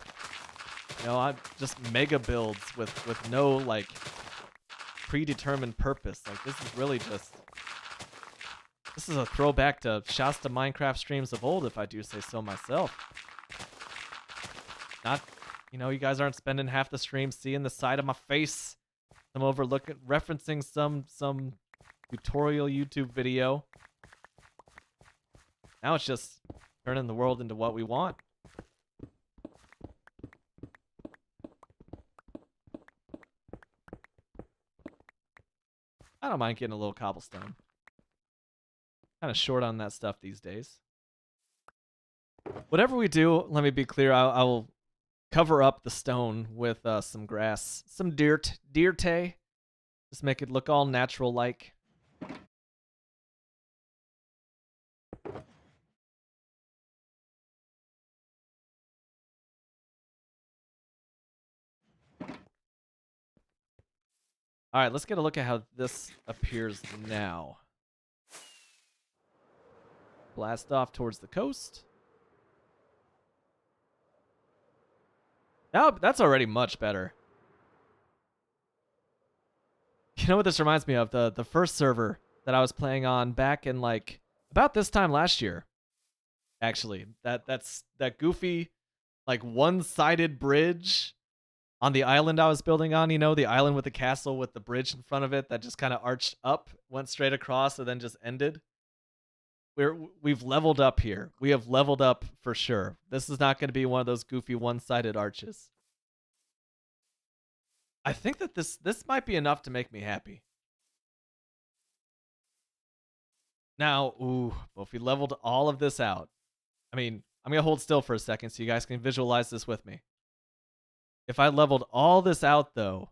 I'm just mega builds with no like predetermined purpose. Like this is a throwback to Shasta Minecraft streams of old, if I do say so myself. Not, you guys aren't spending half the stream seeing the side of my face. I'm referencing some tutorial YouTube video. Now it's just turning the world into what we want. I don't mind getting a little cobblestone. Kind of short on that stuff these days. Whatever we do, let me be clear, I will cover up the stone with some grass, some dirt, just make it look all natural like. All right, let's get a look at how this appears now. Blast off towards the coast. Now that's already much better. You know what this reminds me of? The first server that I was playing on back in like about this time last year. Actually, that's that goofy like one-sided bridge on the island I was building on, the island with the castle with the bridge in front of it that just kind of arched up, went straight across, and then just ended. We've leveled up here. We have leveled up for sure. This is not going to be one of those goofy one-sided arches. I think that this might be enough to make me happy. Now, well, if we leveled all of this out, I mean, I'm going to hold still for a second so you guys can visualize this with me. If I leveled all this out, though,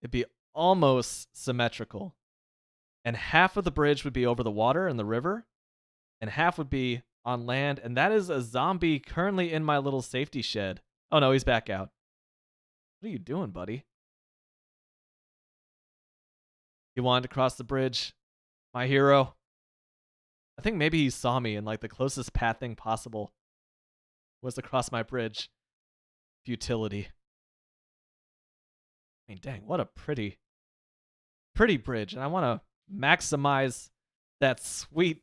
it'd be almost symmetrical. And half of the bridge would be over the water and the river, and half would be on land. And that is a zombie currently in my little safety shed. Oh, no, he's back out. What are you doing, buddy? He wanted to cross the bridge. My hero. I think maybe he saw me and like the closest pathing possible was to cross my bridge. Futility. I mean, dang, what a pretty bridge. And I want to maximize that sweet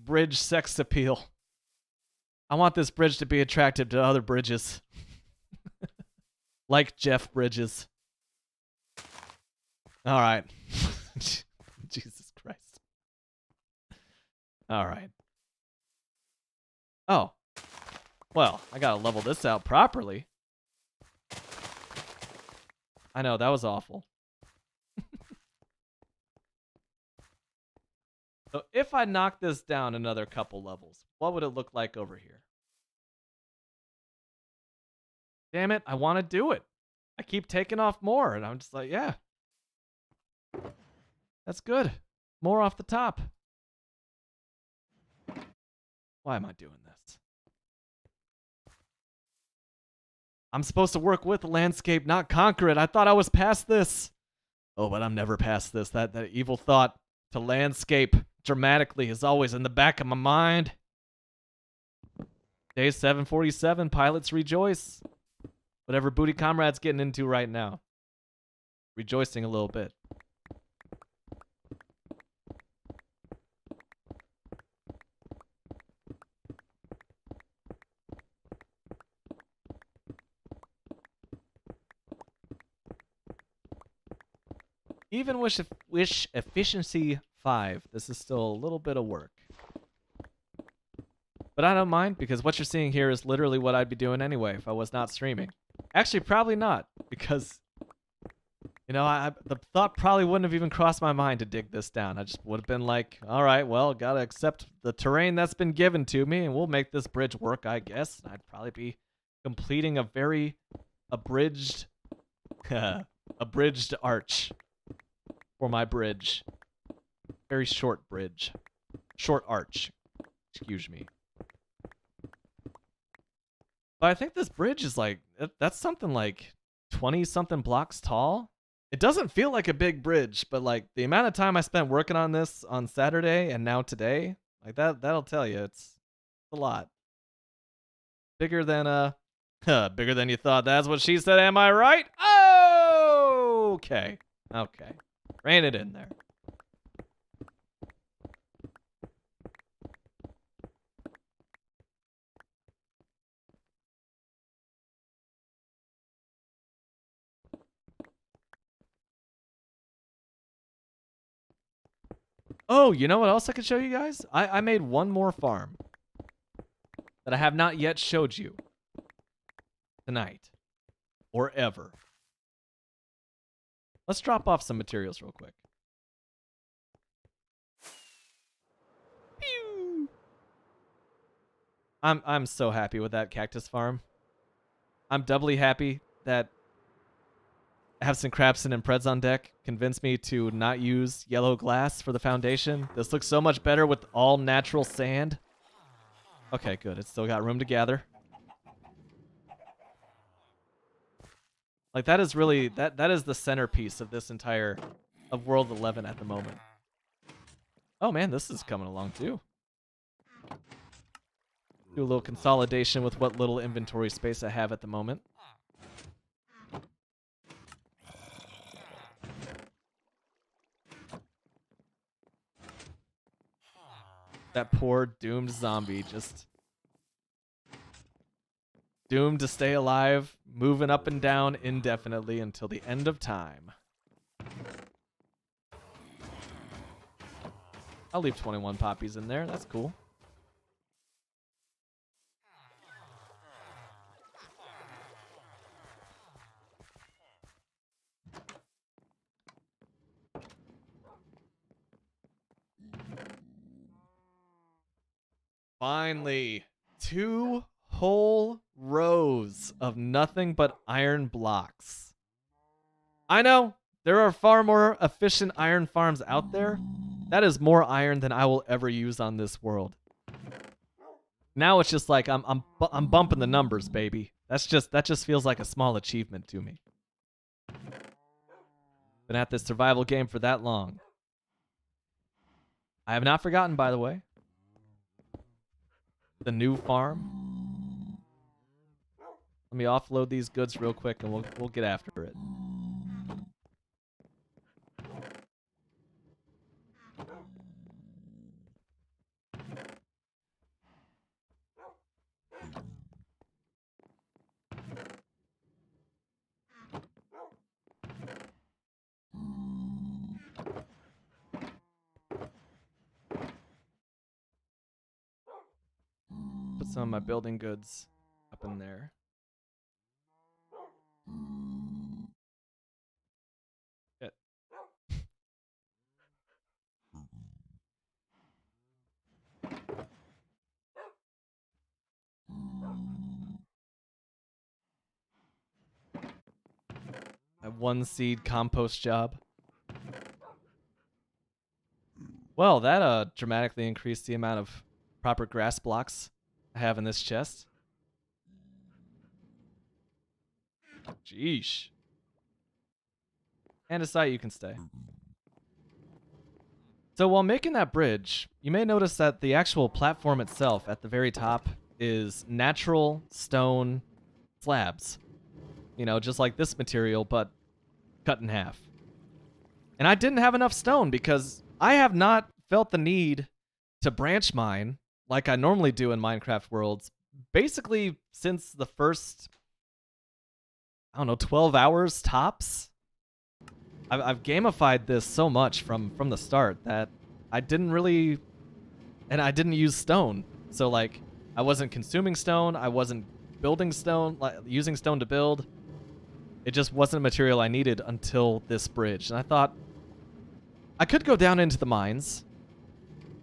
bridge sex appeal. I want this bridge to be attractive to other bridges. Like Jeff Bridges. All right. Jesus Christ. All right. Oh. Well, I gotta level this out properly. I know, that was awful. So if I knock this down another couple levels, what would it look like over here? Damn it, I want to do it. I keep taking off more, and I'm just like, yeah. That's good. More off the top. Why am I doing this? I'm supposed to work with the landscape, not conquer it. I thought I was past this. Oh, but I'm never past this. That evil thought to landscape dramatically is always in the back of my mind. Day 747, pilots rejoice. Whatever Booty Comrade's getting into right now. Rejoicing a little bit. Even wish efficiency 5. This is still a little bit of work. But I don't mind, because what you're seeing here is literally what I'd be doing anyway if I was not streaming. Actually, probably not, because You know, the thought probably wouldn't have even crossed my mind to dig this down. I just would have been like, all right, well, gotta accept the terrain that's been given to me, and we'll make this bridge work, I guess. And I'd probably be completing a very abridged, abridged arch for my bridge. Very short bridge. Short arch. Excuse me. But I think this bridge is like, that's something like 20-something blocks tall. It doesn't feel like a big bridge, but like the amount of time I spent working on this on Saturday and now today, like that'll tell you it's a lot. Bigger than bigger than you thought. That's what she said, am I right? Oh, okay. Okay. Ran it in there. Oh, you know what else I could show you guys? I made one more farm that I have not yet showed you tonight or ever. Let's drop off some materials real quick. Pew! I'm so happy with that cactus farm. I'm doubly happy that Absent Crabson and Preds on deck convinced me to not use yellow glass for the foundation. This looks so much better with all natural sand. Okay, good. It's still got room to gather. Like that is really that is the centerpiece of this entire of World 11 at the moment. Oh man, this is coming along too. Do a little consolidation with what little inventory space I have at the moment. That poor doomed zombie just doomed to stay alive, moving up and down indefinitely until the end of time. I'll leave 21 poppies in there. That's cool. Finally, 2 whole rows of nothing but iron blocks. I know, there are far more efficient iron farms out there. That is more iron than I will ever use on this world. Now it's just like I'm bumping the numbers, baby. That just feels like a small achievement to me. Been at this survival game for that long. I have not forgotten, by the way, the new farm. Let me offload these goods real quick and we'll get after it. Put some of my building goods up in there. Shit. My 1 seed compost job. Well, that dramatically increased the amount of proper grass blocks I have in this chest. Jeesh. And Andesite, you can stay. So while making that bridge, you may notice that the actual platform itself at the very top is natural stone slabs. You know, just like this material, but cut in half. And I didn't have enough stone because I have not felt the need to branch mine like I normally do in Minecraft Worlds, basically since the first, I don't know, 12 hours tops. I've gamified this so much from the start that I didn't really, and I didn't use stone. So like, I wasn't consuming stone, I wasn't building stone, like using stone to build. It just wasn't a material I needed until this bridge. And I thought, I could go down into the mines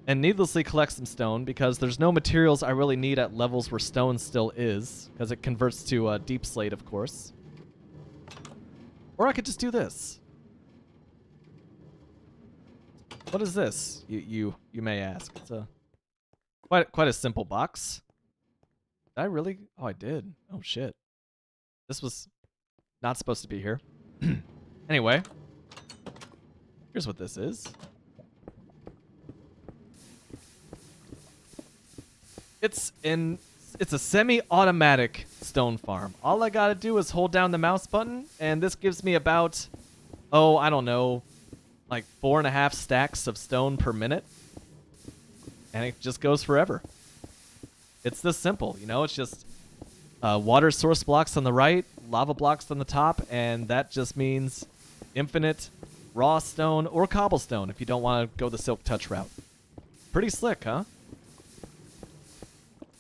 and needlessly collect some stone because there's no materials I really need at levels where stone still is, because it converts to deep slate, of course. Or I could just do this. What is this? You may ask. It's a quite a simple box. Did I really? Oh, I did. Oh shit. This was not supposed to be here. Anyway, here's what this is. It's a semi-automatic stone farm. All I gotta do is hold down the mouse button, and this gives me about, oh, I don't know, like 4.5 stacks of stone per minute. And it just goes forever. It's this simple, you know? It's just water source blocks on the right, lava blocks on the top, and that just means infinite raw stone or cobblestone if you don't want to go the Silk Touch route. Pretty slick, huh?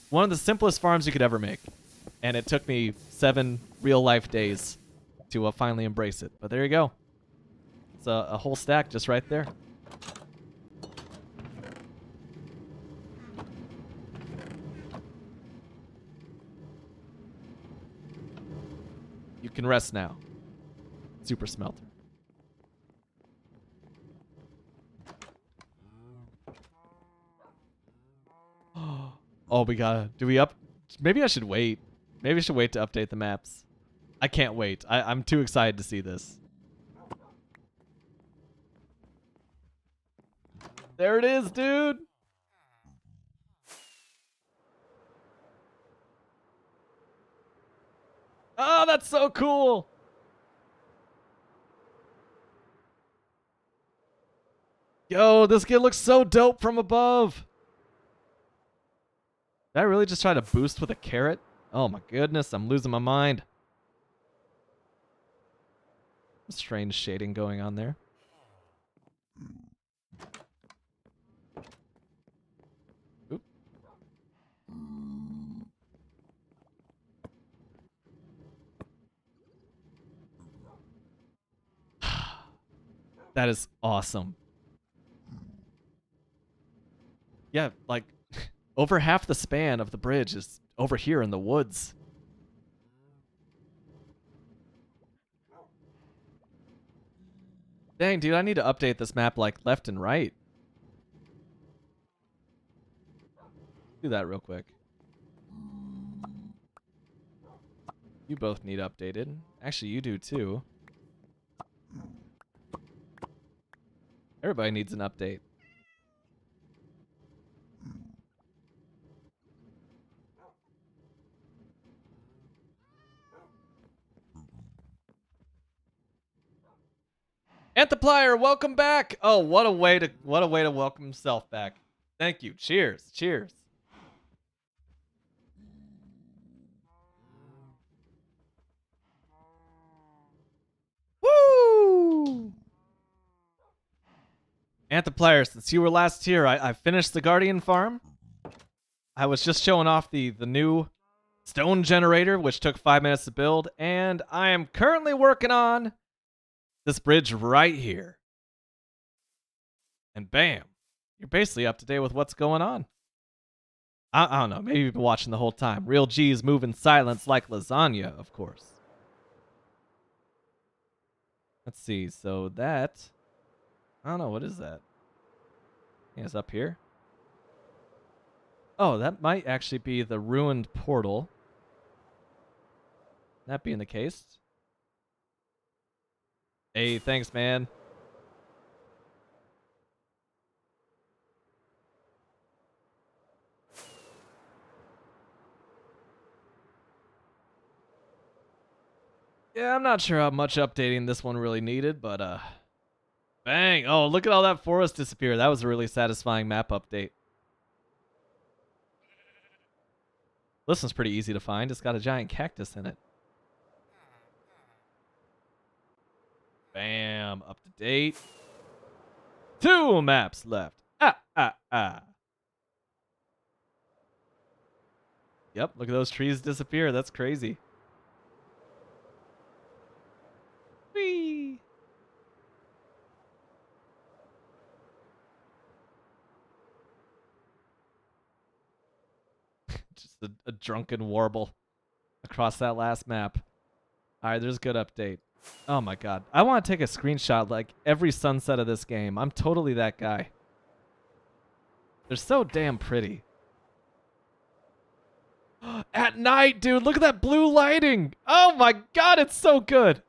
One of the simplest farms you could ever make. And it took me 7 real-life days to finally embrace it. But there you go. It's a whole stack just right there. You can rest now. Super smelter. Oh, we gotta... Do we up... Maybe I should wait. Maybe I should wait to update the maps. I can't wait. I'm too excited to see this. There it is, dude! Oh, that's so cool! Yo, this kid looks so dope from above! Did I really just try to boost with a carrot? Oh my goodness, I'm losing my mind. Strange shading going on there. Oop. That is awesome. Yeah, like, over half the span of the bridge is over here in the woods. Dang, dude, I need to update this map, like, left and right. Do that real quick. You both need updated. Actually, you do too. Everybody needs an update. Antiplier, welcome back. Oh, what a way to welcome himself back. Thank you. Cheers. Cheers. Woo! Antiplier, since you were last here, I finished the Guardian farm. I was just showing off the new stone generator, which took 5 minutes to build, and I am currently working on this bridge right here. And bam, you're basically up to date with what's going on. I don't know, maybe you've been watching the whole time. Real G's move in silence like lasagna, of course. Let's see, so that... I don't know, what is that? I think it's up here. Oh, that might actually be the ruined portal. That being the case. Hey, thanks, man. Yeah, I'm not sure how much updating this one really needed, but bang! Oh, look at all that forest disappear. That was a really satisfying map update. This one's pretty easy to find. It's got a giant cactus in it. Bam! Up to date. 2 maps left. Yep, look at those trees disappear. That's crazy. a drunken warble across that last map. All right, there's a good update. Oh my god. I want to take a screenshot like every sunset of this game. I'm totally that guy. They're so damn pretty. At night, dude, look at that blue lighting. Oh my god, it's so good.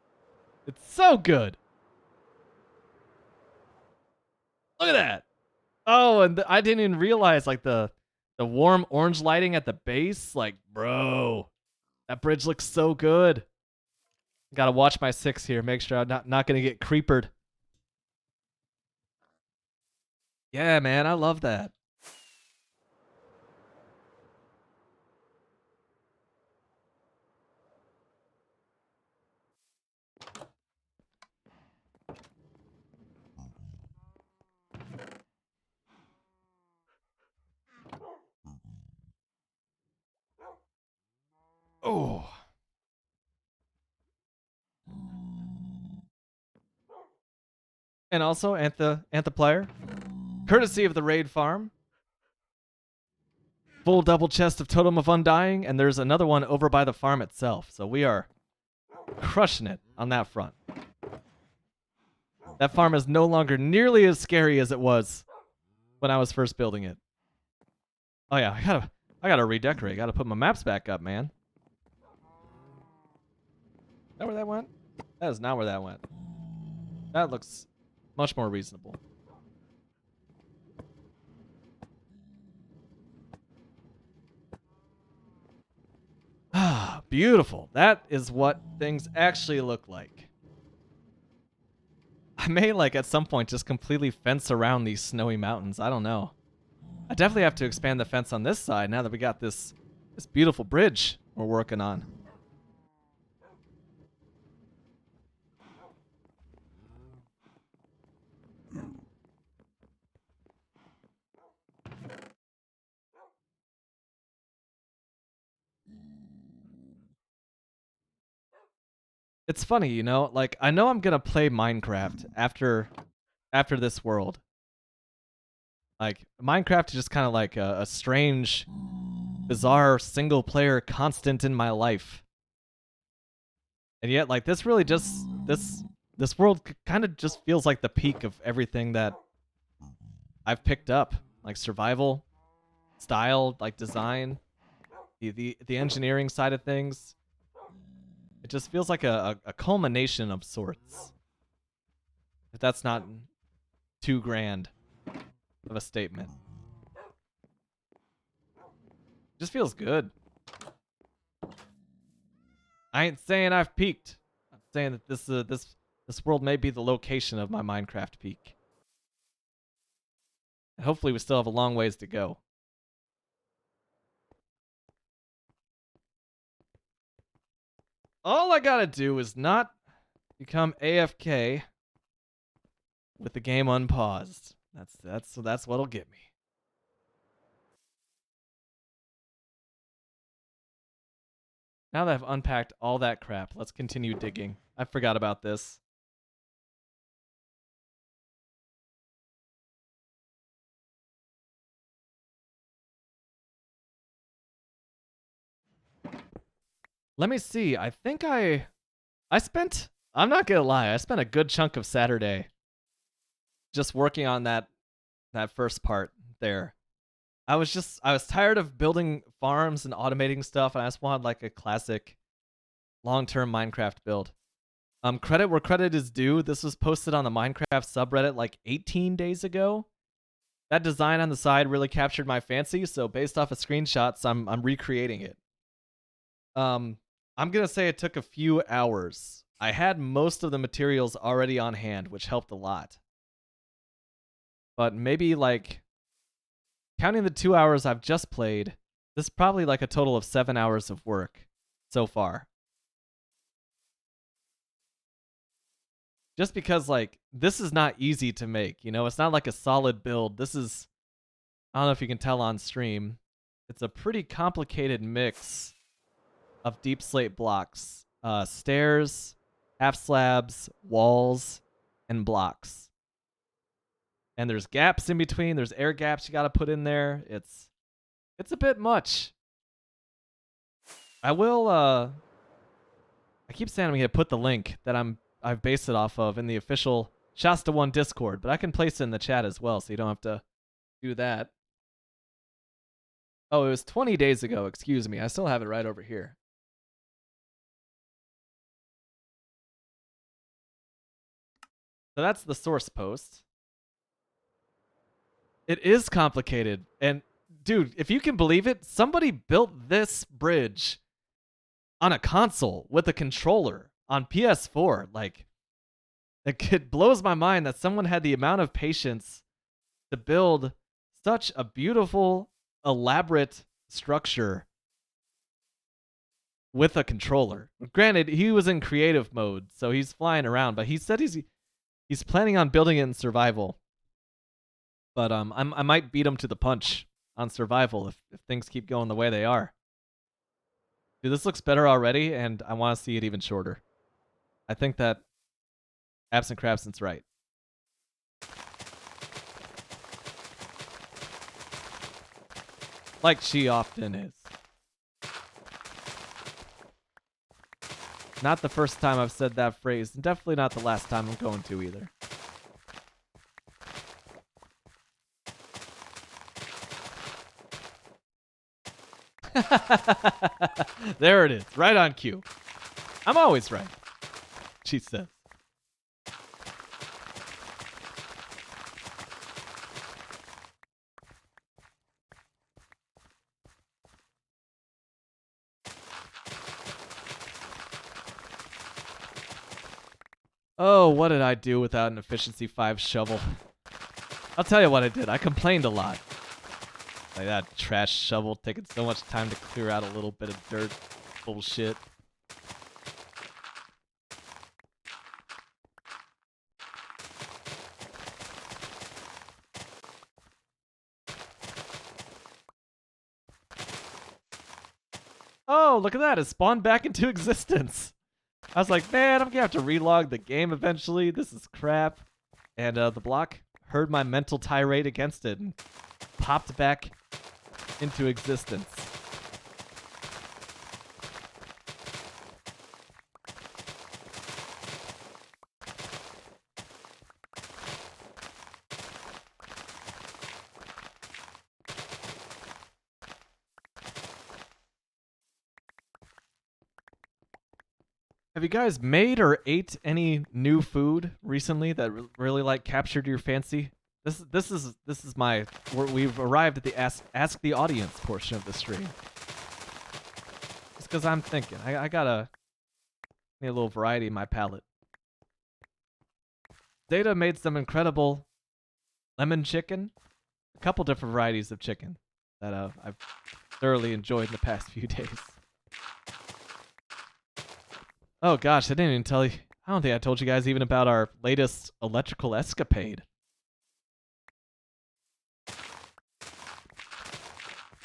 It's so good. Look at that. Oh, and I didn't even realize like the warm orange lighting at the base. Like, bro, that bridge looks so good. Gotta watch my 6 here. Make sure I'm not gonna get creepered. Yeah, man, I love that. Oh. And also, Anthaplyr, courtesy of the Raid Farm, full double chest of Totem of Undying, and there's another one over by the farm itself. So we are crushing it on that front. That farm is no longer nearly as scary as it was when I was first building it. Oh yeah, I gotta redecorate. Gotta put my maps back up, man. Is that where that went? That is not where that went. That looks much more reasonable. Ah, beautiful. That is what things actually look like. I may, like, at some point just completely fence around these snowy mountains. I don't know. I definitely have to expand the fence on this side now that we got this beautiful bridge we're working on. It's funny, you know, like I know I'm gonna play Minecraft after this world. Like Minecraft is just kind of like a strange, bizarre single player constant in my life. And yet, like this really just this world kind of just feels like the peak of everything that I've picked up, like survival, style, like design, the engineering side of things. It just feels like a culmination of sorts. If that's not too grand of a statement. Just feels good. I ain't saying I've peaked. I'm saying that this world may be the location of my Minecraft peak. And hopefully we still have a long ways to go. All I gotta do is not become AFK with the game unpaused. That's what'll get me. Now that I've unpacked all that crap, let's continue digging. I forgot about this. Let me see. I think I'm not gonna lie, I spent a good chunk of Saturday just working on that first part there. I was tired of building farms and automating stuff, and I just wanted like a classic long-term Minecraft build. Credit where credit is due. This was posted on the Minecraft subreddit like 18 days ago. That design on the side really captured my fancy, so based off of screenshots, I'm recreating it. I'm gonna say it took a few hours. I had most of the materials already on hand, which helped a lot. But maybe like counting the 2 hours I've just played, this is probably like a total of 7 hours of work so far. Just because like this is not easy to make, you know, it's not like a solid build. This is, I don't know if you can tell on stream, it's a pretty complicated mix of deep slate blocks, stairs, half slabs, walls, and blocks. And there's gaps in between. There's air gaps you got to put in there. It's a bit much. I will I keep saying I'm gonna put the link that I've based it off of in the official Shasta One Discord, but I can place it in the chat as well, so you don't have to do that. Oh, it was 20 days ago, excuse me. I still have it right over here. So that's the source post. It is complicated. And dude, if you can believe it, somebody built this bridge on a console with a controller on PS4. Like, it blows my mind that someone had the amount of patience to build such a beautiful, elaborate structure with a controller. Granted, he was in creative mode, so he's flying around, but he said he's planning on building it in survival. But I might beat him to the punch on survival if things keep going the way they are. Dude, this looks better already, and I want to see it even shorter. I think that Absent Crabson's right. Like she often is. Not the first time I've said that phrase, and definitely not the last time I'm going to either. There it is, right on cue. I'm always right, she says. Oh, what did I do without an efficiency 5 shovel? I'll tell you what I did. I complained a lot. Like that trash shovel taking so much time to clear out a little bit of dirt. Bullshit. Oh, look at that. It spawned back into existence. I was like, man, I'm going to have to relog the game eventually. This is crap. And the block heard my mental tirade against it and popped back into existence. Have you guys made or ate any new food recently that really like captured your fancy? This is my we've arrived at the ask the audience portion of the stream. It's because I'm thinking I gotta need a little variety in my palate. Data made some incredible lemon chicken, a couple different varieties of chicken that I've thoroughly enjoyed in the past few days. Oh gosh, I didn't even tell you. I don't think I told you guys even about our latest electrical escapade.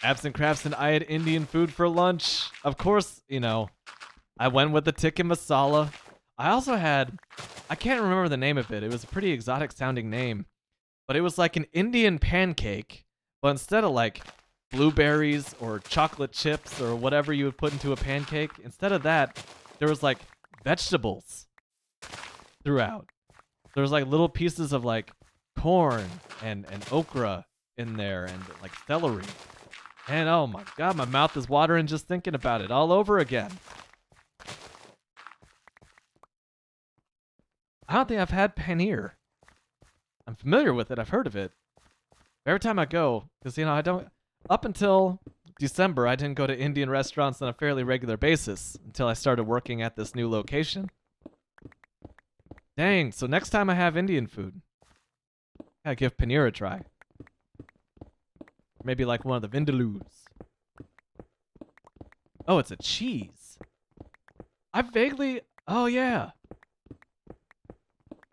Absent Crafts and I had Indian food for lunch. Of course, you know, I went with the tikka masala. I also had, I can't remember the name of it. It was a pretty exotic sounding name. But it was like an Indian pancake, but instead of like blueberries or chocolate chips or whatever you would put into a pancake, instead of that, there was like vegetables throughout. There was like little pieces of like corn and okra in there and like celery. And oh my god, my mouth is watering just thinking about it all over again. I don't think I've had paneer. I'm familiar with it. I've heard of it. Every time I go, because, you know, I don't... Up until December, I didn't go to Indian restaurants on a fairly regular basis until I started working at this new location. Dang, so next time I have Indian food, I gotta give paneer a try. Maybe like one of the vindaloos. Oh, it's a cheese. I vaguely... Oh, yeah.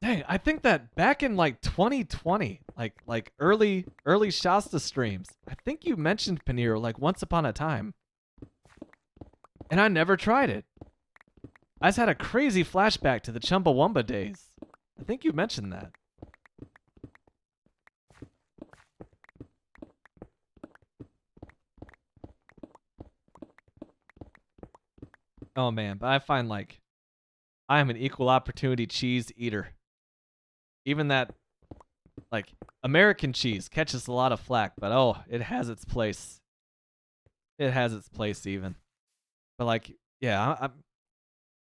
Dang, I think that back in like 2020, like early Shasta streams, I think you mentioned paneer like once upon a time. And I never tried it. I just had a crazy flashback to the Chumbawamba days. I think you mentioned that. Oh man, but I find like I am an equal opportunity cheese eater. Even that like American cheese catches a lot of flack, but oh, it has its place. It has its place even. But like, yeah,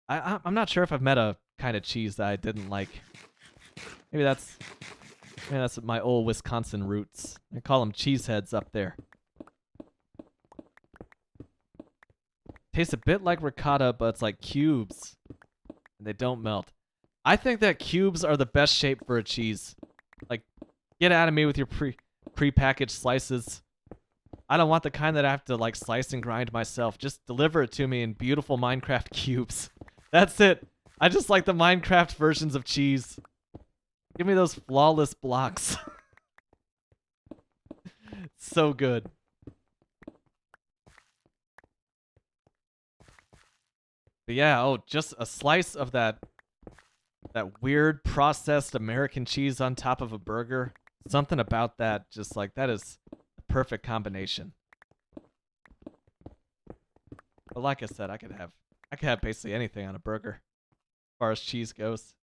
I'm not sure if I've met a kind of cheese that I didn't like. Maybe that's my old Wisconsin roots. I call them cheeseheads up there. Tastes a bit like ricotta, but it's like cubes, and they don't melt. I think that cubes are the best shape for a cheese. Like, get out of me with your pre-packaged slices. I don't want the kind that I have to like slice and grind myself. Just deliver it to me in beautiful Minecraft cubes. That's it. I just like the Minecraft versions of cheese. Give me those flawless blocks. So good. But yeah, oh, just a slice of that weird processed American cheese on top of a burger. Something about that, just like that is the perfect combination. But like I said, I could have basically anything on a burger, as far as cheese goes.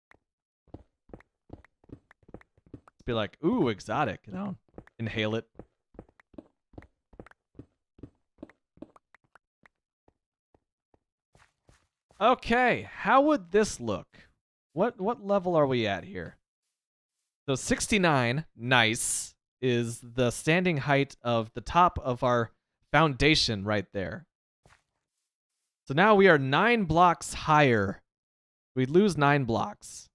Just be like, ooh, exotic, you know, inhale it. Okay, how would this look? What level are we at here? So 69, nice, is the standing height of the top of our foundation right there. So now we are 9 blocks higher. We lose 9 blocks.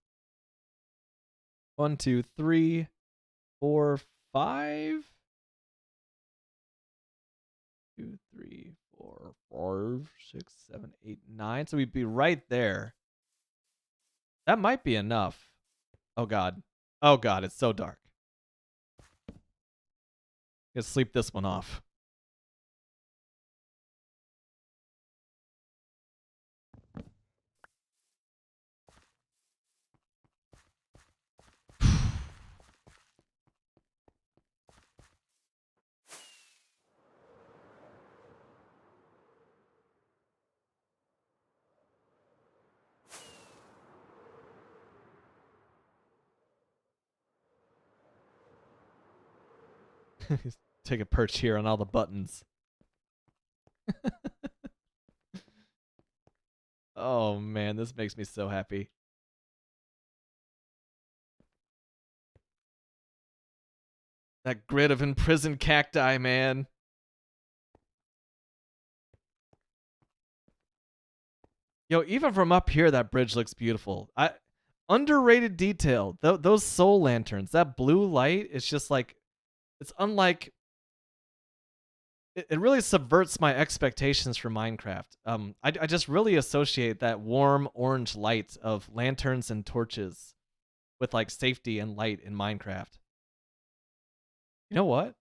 1, 2, 3, 4, 5. 2, 3, 4, 5, 6, 7, 8, 9. So we'd be right there. That might be enough. Oh god. Oh god, it's so dark. Let's sleep this one off. Take a perch here on all the buttons. Oh man, this makes me so happy. That grid of imprisoned cacti, man. Yo, even from up here, that bridge looks beautiful. Underrated detail. Those soul lanterns, that blue light, it's just like, it's unlike. It really subverts my expectations for Minecraft. I just really associate that warm orange light of lanterns and torches with like safety and light in Minecraft. You know what?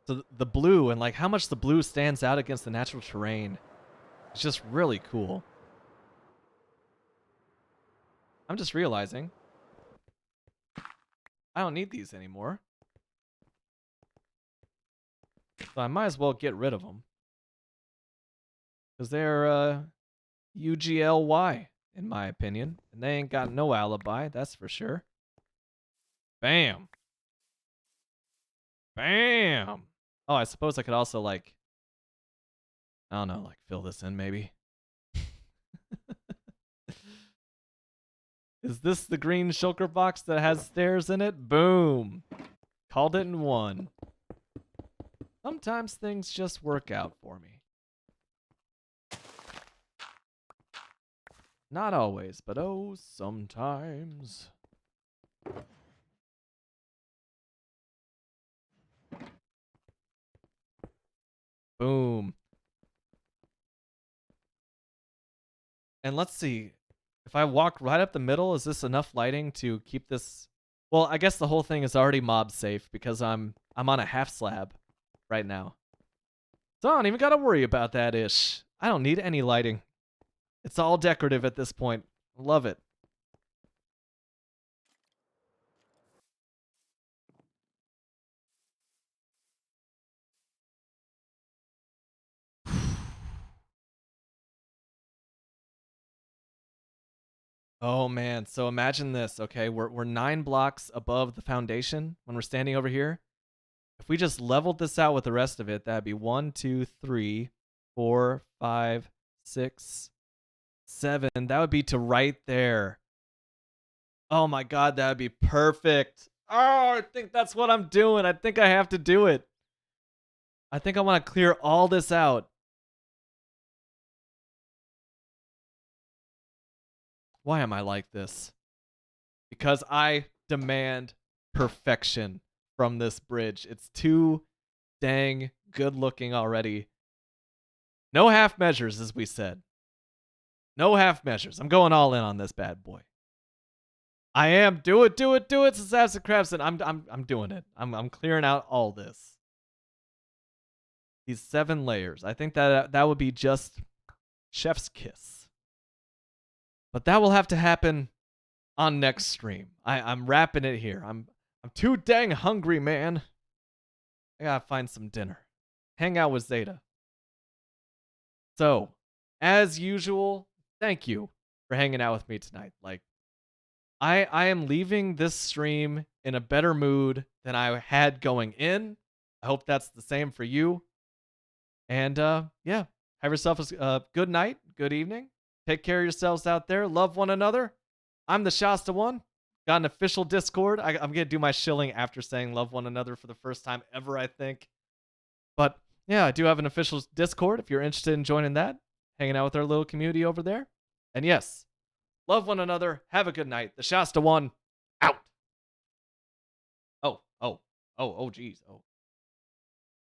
So the blue and like how much the blue stands out against the natural terrain. It's just really cool. I'm just realizing I don't need these anymore. So I might as well get rid of them. Because they're UGLY, in my opinion. And they ain't got no alibi, that's for sure. Bam. Bam. Oh, I suppose I could also, like, I don't know, like, fill this in maybe. Is this the green shulker box that has stairs in it? Boom. Called it in one. Sometimes things just work out for me. Not always, but oh, sometimes. Boom. And let's see. If I walk right up the middle, is this enough lighting to keep this? Well, I guess the whole thing is already mob safe because I'm on a half slab right now. So I don't even gotta worry about that ish. I don't need any lighting. It's all decorative at this point. Love it. Oh man, so imagine this, okay? We're 9 blocks above the foundation when we're standing over here. If we just leveled this out with the rest of it, that'd be 1, 2, 3, 4, 5, 6, 7. That would be to right there. Oh my god, that would be perfect. Oh, I think that's what I'm doing. I think I have to do it. I think I want to clear all this out. Why am I like this? Because I demand perfection from this bridge. It's too dang good looking already. No half measures, as we said. No half measures. I'm going all in on this bad boy. I am. Do it, do it, do it, Assassin Crabson. I'm doing it. I'm clearing out all this. These 7 layers. I think that would be just chef's kiss. But that will have to happen on next stream. I'm wrapping it here. I'm too dang hungry, man. I gotta find some dinner. Hang out with Zeta. So, as usual, thank you for hanging out with me tonight. Like, I am leaving this stream in a better mood than I had going in. I hope that's the same for you. And yeah, have yourself a good night, good evening. Take care of yourselves out there. Love one another. I'm the Shasta One. Got an official Discord. I'm going to do my shilling after saying love one another for the first time ever, I think. But yeah, I do have an official Discord if you're interested in joining that, hanging out with our little community over there. And yes, love one another. Have a good night. The Shasta One, out. Oh, geez. Oh.